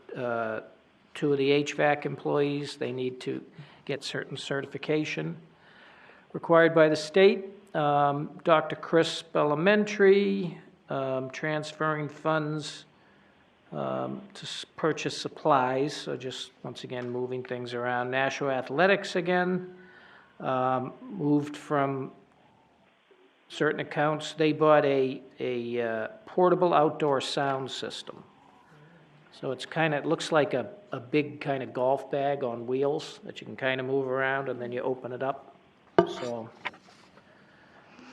2 of the HVAC employees. They need to get certain certification required by the state. Dr. Crisp Elementary, transferring funds to purchase supplies, so just once again moving things around. Nashua Athletics again, moved from certain accounts. They bought a portable outdoor sound system. So it looks like a big kind of golf bag on wheels that you can kind of move around, and then you open it up. So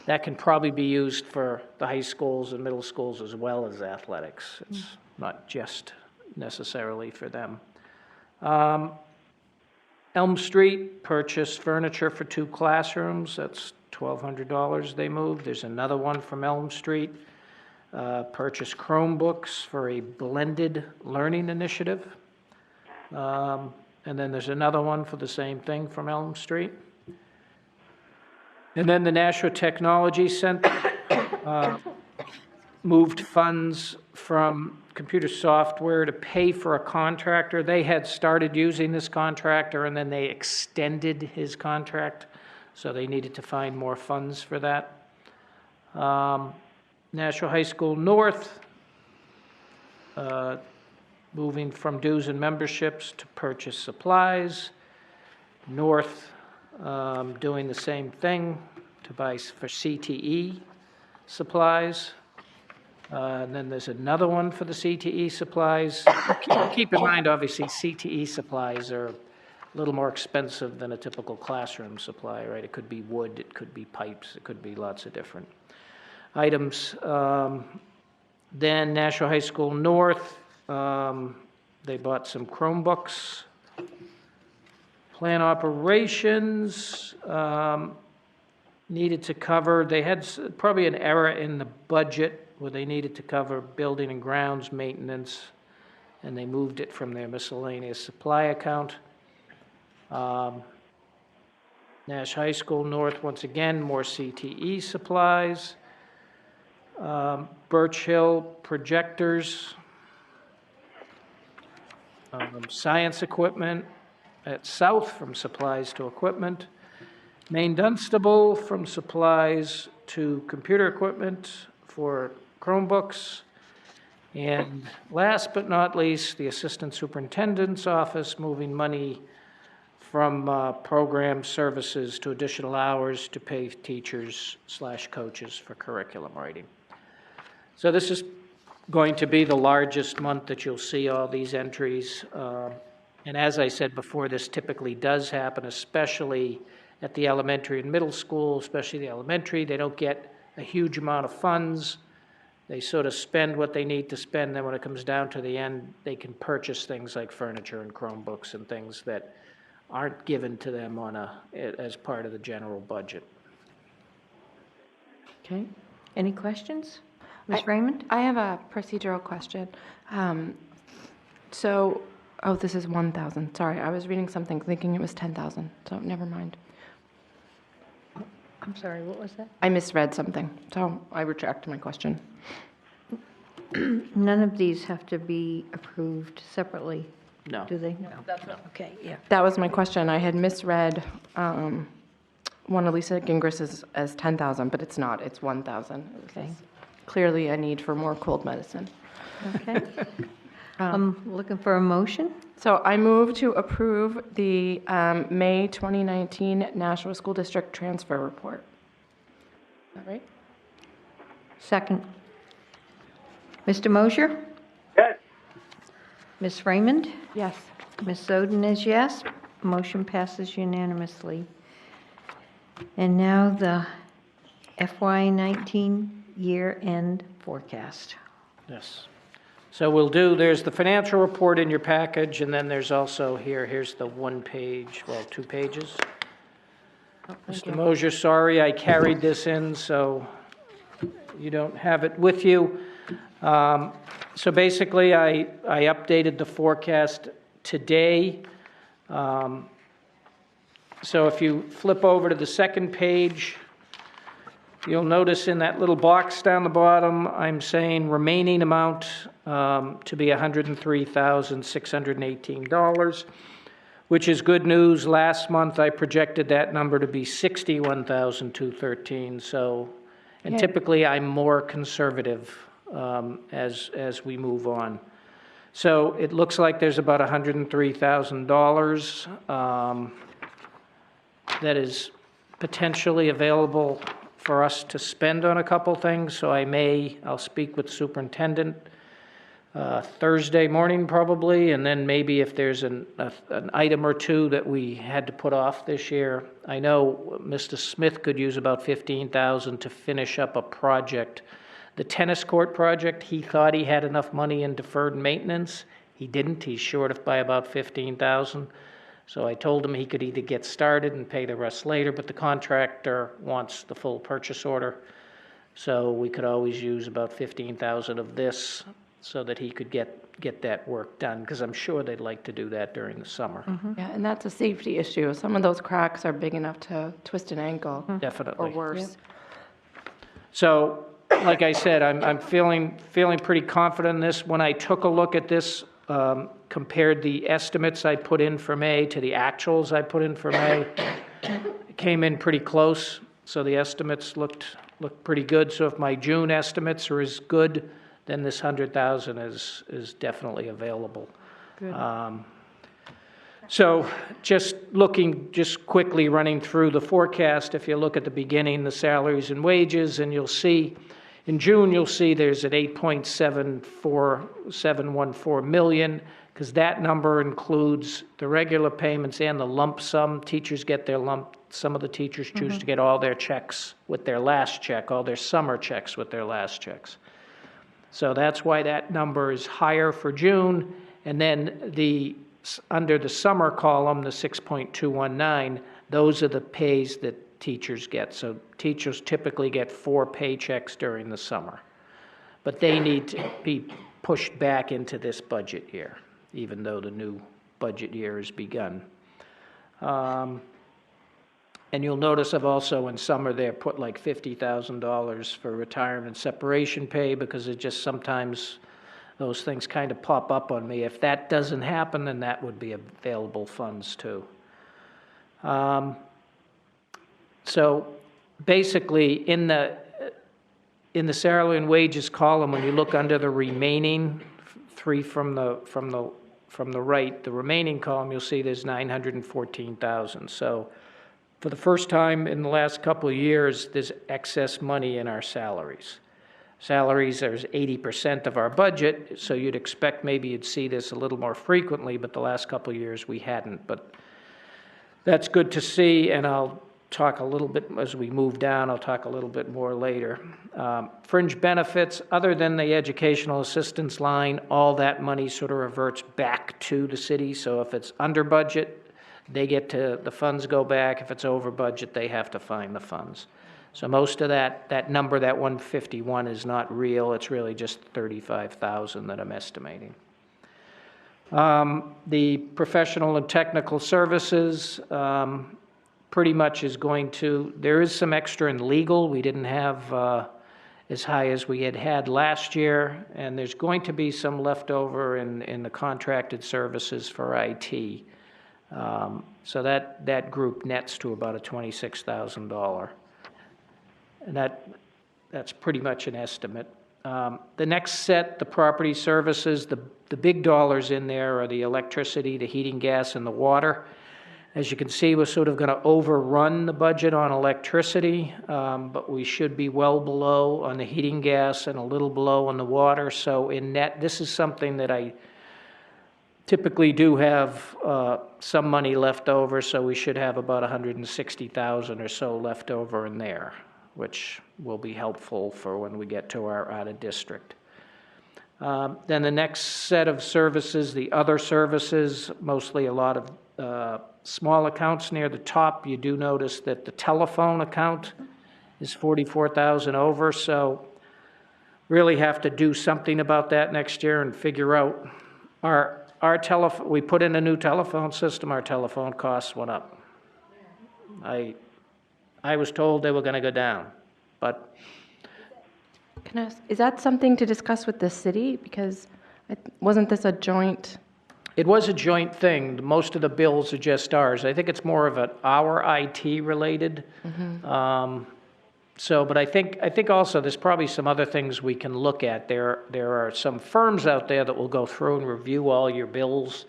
that can probably be used for the high schools and middle schools as well as athletics. It's not just necessarily for them. Elm Street purchased furniture for 2 classrooms. That's $1,200 they moved. There's another one from Elm Street. Purchased Chromebooks for a blended learning initiative. And then there's another one for the same thing from Elm Street. And then the Nashua Technology Center moved funds from computer software to pay for a contractor. They had started using this contractor, and then they extended his contract, so they needed to find more funds for that. Nashua High School North, moving from dues and memberships to purchase supplies. North, doing the same thing to buy for CTE supplies. And then there's another one for the CTE supplies. Keep in mind, obviously, CTE supplies are a little more expensive than a typical classroom supply, right? It could be wood, it could be pipes, it could be lots of different items. Then Nashua High School North, they bought some Chromebooks. Plant operations needed to cover, they had probably an error in the budget where they needed to cover building and grounds maintenance, and they moved it from their miscellaneous supply account. Nash High School North, once again, more CTE supplies. Birch Hill projectors. Science equipment at South from supplies to equipment. Maine Dunstable from supplies to computer equipment for Chromebooks. And last but not least, the Assistant Superintendent's Office moving money from program services to additional hours to pay teachers/coaches for curriculum writing. So this is going to be the largest month that you'll see all these entries. And as I said before, this typically does happen, especially at the elementary and middle school, especially the elementary. They don't get a huge amount of funds. They sort of spend what they need to spend. Then when it comes down to the end, they can purchase things like furniture and Chromebooks and things that aren't given to them on as part of the general budget.
Okay. Any questions? Ms. Raymond?
I have a procedural question. Oh, this is 1,000. Sorry, I was reading something thinking it was 10,000, so never mind.
I'm sorry, what was that?
I misread something, so I retract my question.
None of these have to be approved separately,
No.
do they? No. Okay, yeah.
That was my question. I had misread one of Lisa Gingras as 10,000, but it's not. It's 1,000.
Okay.
Clearly a need for more cold medicine.
Okay. I'm looking for a motion.
So I move to approve the May 2019 Nashua School District Transfer Report. Is that right?
Second. Mr. Mosher?
Yes.
Ms. Raymond?
Yes.
Ms. Soden is yes. Motion passes unanimously. And now the FY19 year-end forecast.
Yes. So we'll do, there's the financial report in your package, and then there's also here's the 1 page, well, 2 pages. Mr. Mosher, sorry, I carried this in, so you don't have it with you. So basically, I updated the forecast today. So if you flip over to the 2nd page, you'll notice in that little box down the bottom, I'm saying remaining amount to be $103,618, which is good news. Last month, I projected that number to be $61,213. So, and typically, I'm more conservative as we move on. So it looks like there's about $103,000 that is potentially available for us to spend on a couple things. So I'll speak with superintendent Thursday morning probably, and then maybe if there's an item or two that we had to put off this year. I know Mr. Smith could use about $15,000 to finish up a project. The tennis court project, he thought he had enough money in deferred maintenance. He didn't. He's short of by about $15,000. So I told him he could either get started and pay the rest later, but the contractor wants the full purchase order. So we could always use about $15,000 of this so that he could get that work done, because I'm sure they'd like to do that during the summer.
Yeah, and that's a safety issue. Some of those cracks are big enough to twist an ankle or
Definitely.
worse.
So, like I said, I'm feeling pretty confident in this. When I took a look at this, compared the estimates I put in for May to the actuals I put in for May, it came in pretty close, so the estimates looked pretty good. So if my June estimates are as good, then this 100,000 is definitely available.
Good.
So just quickly running through the forecast, if you look at the beginning, the salaries and wages, and you'll see, in June, you'll see there's an 8.714 million, because that number includes the regular payments and the lump sum. Teachers get their some of the teachers choose to get all their checks with their last check, all their summer checks with their last checks. So that's why that number is higher for June. And then under the summer column, the 6.219, those are the pays that teachers get. So teachers typically get 4 paychecks during the summer. But they need to be pushed back into this budget year, even though the new budget year has begun. And you'll notice I've also in summer there put like $50,000 for retirement separation pay, because it just sometimes those things kind of pop up on me. If that doesn't happen, then that would be available funds too. So basically in the salary and wages column, when you look under the remaining 3 from the right, the remaining column, you'll see there's 914,000. So for the first time in the last couple of years, there's excess money in our salaries. Salaries are 80% of our budget, so you'd expect maybe you'd see this a little more frequently, but the last couple of years we hadn't. But that's good to see, and I'll talk a little bit as we move down. I'll talk a little bit more later. Fringe benefits, other than the educational assistance line, all that money sort of reverts back to the city. So if it's under budget, the funds go back. If it's over budget, they have to find the funds. So most of that number, that 151, is not real. It's really just 35,000 that I'm estimating. The professional and technical services pretty much is going to, there is some extra in legal. We didn't have as high as we had last year, and there's going to be some leftover in the contracted services for IT. So that group nets to about a $26,000. And that's pretty much an estimate. The next set, the property services, the big dollars in there are the electricity, the heating, gas, and the water. As you can see, we're sort of going to overrun the budget on electricity, but we should be well below on the heating, gas, and a little below on the water. So in net, this is something that I typically do have some money left over, so we should have about 160,000 or so left over in there, which will be helpful for when we get to our out-of-district. Then the next set of services, the other services, mostly a lot of small accounts near the top. You do notice that the telephone account is 44,000 over, so really have to do something about that next year and figure out our telephone. We put in a new telephone system, our telephone costs went up. I was told they were going to go down, but...
Can I ask, is that something to discuss with the city? Because wasn't this a joint?
It was a joint thing. Most of the bills are just ours. I think it's more of our IT related. But I think also there's probably some other things we can look at. There are some firms out there that will go through and review all your bills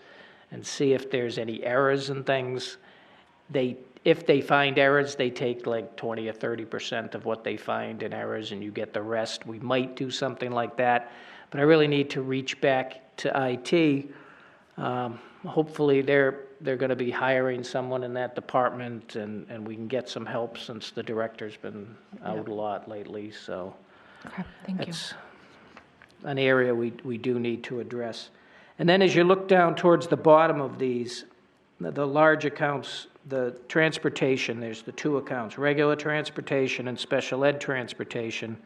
and see if there's any errors and things. If they find errors, they take like 20 or 30% of what they find in errors, and you get the rest. We might do something like that, but I really need to reach back to IT. Hopefully they're going to be hiring someone in that department, and we can get some help since the director's been out a lot lately. So
Okay, thank you.
that's an area we do need to address. And then as you look down towards the bottom of these, the large accounts, the transportation, there's the two accounts, regular transportation and special ed transportation.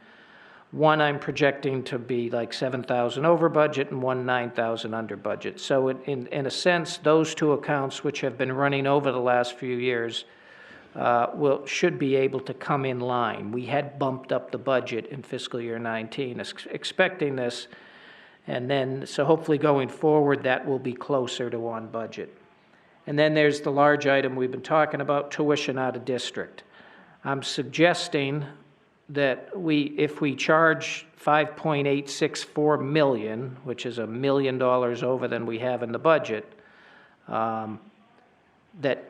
One I'm projecting to be like 7,000 over budget and one 9,000 under budget. So in a sense, those two accounts, which have been running over the last few years, should be able to come in line. We had bumped up the budget in fiscal year 19, expecting this, and then, so hopefully going forward, that will be closer to on budget. And then there's the large item we've been talking about, tuition out of district. I'm suggesting that if we charge $5.864 million, which is $1 million over than we have in the budget, that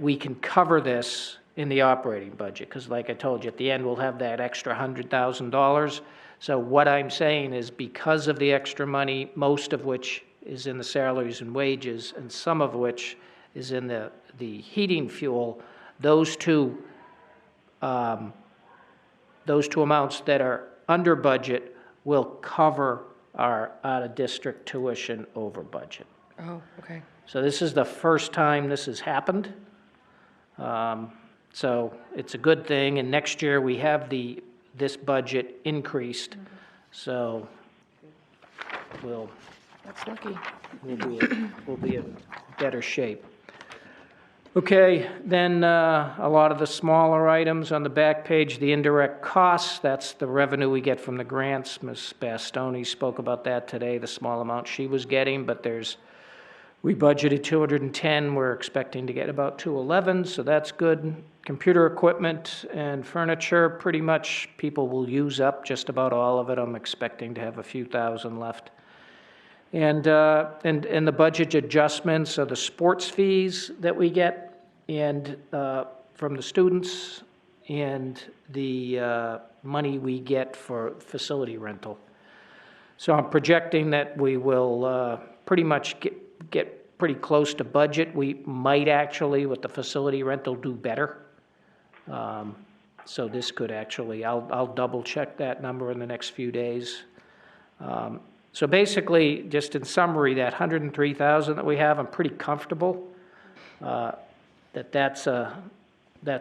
we can cover this in the operating budget, because like I told you, at the end, we'll have that extra $100,000. So what I'm saying is, because of the extra money, most of which is in the salaries and wages, and some of which is in the heating fuel, those two amounts that are under budget will cover our out-of-district tuition over budget.
Oh, okay.
So this is the first time this has happened. So it's a good thing, and next year we have this budget increased, so
That's lucky.
we'll be in better shape. Okay, then a lot of the smaller items on the back page, the indirect costs, that's the revenue we get from the grants. Ms. Bastoni spoke about that today, the small amount she was getting, but we budgeted 210, we're expecting to get about 211, so that's good. Computer equipment and furniture, pretty much people will use up just about all of it. I'm expecting to have a few thousand left. And the budget adjustments are the sports fees that we get and from the students, and the money we get for facility rental. So I'm projecting that we will pretty much get pretty close to budget. We might actually, with the facility rental, do better. So this could actually, I'll double check that number in the next few days. So basically, just in summary, that 103,000 that we have, I'm pretty comfortable that's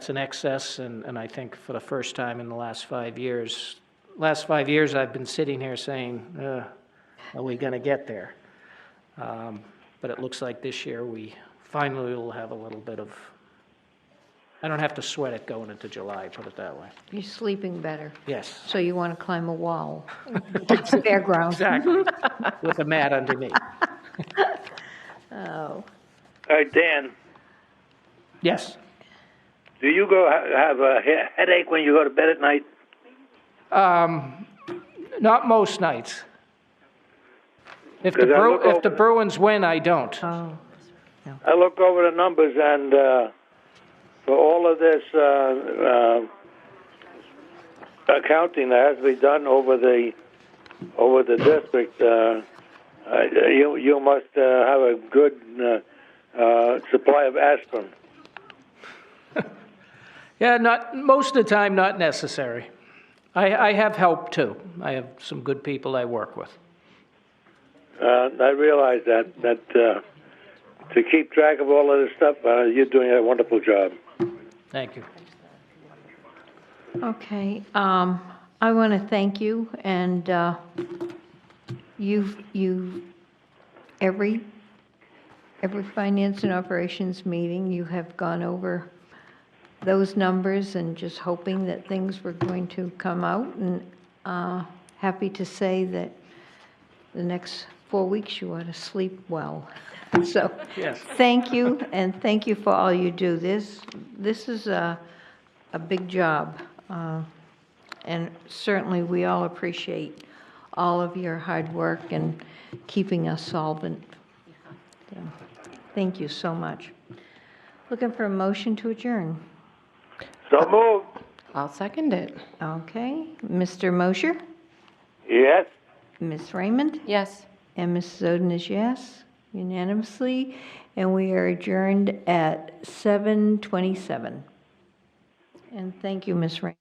an excess, and I think for the first time in the last 5 years, I've been sitting here saying, are we going to get there? But it looks like this year we finally will have a little bit of, I don't have to sweat it going into July, put it that way.
You're sleeping better,
Yes,
so you want to climb a wall. It's fairground.
exactly, with a mat underneath.
Oh,
All right, Dan,
Yes.
do you have a headache when you go to bed at night?
Not most nights. If the
'Cause I look
if the
over-
Bruins win, I don't.
oh,
I look over the numbers, and for all of this accounting that has to be done over the district, you must have a good supply of aspirin.
Yeah, not most of the time, not necessary. I have help too. I have some good people I work with.
I realize that to keep track of all of this stuff, you're doing a wonderful job.
Thank you.
okay. I want to thank you, and every finance and operations meeting, you have gone over those numbers and just hoping that things were going to come out, and happy to say that the next 4 weeks you ought to sleep well. So,
Yes.
thank you, and thank you for all you do. This is a big job, and certainly we all appreciate all of your hard work and keeping us solvent. So, thank you so much. Looking for a motion to adjourn.
So moved.
I'll second it.
Okay, Mr. Mosher,
Yes.
Ms. Raymond,
Yes.
and Mrs. Oden is yes, unanimously, and we are adjourned at 7:27. And thank you, Ms. Raymond.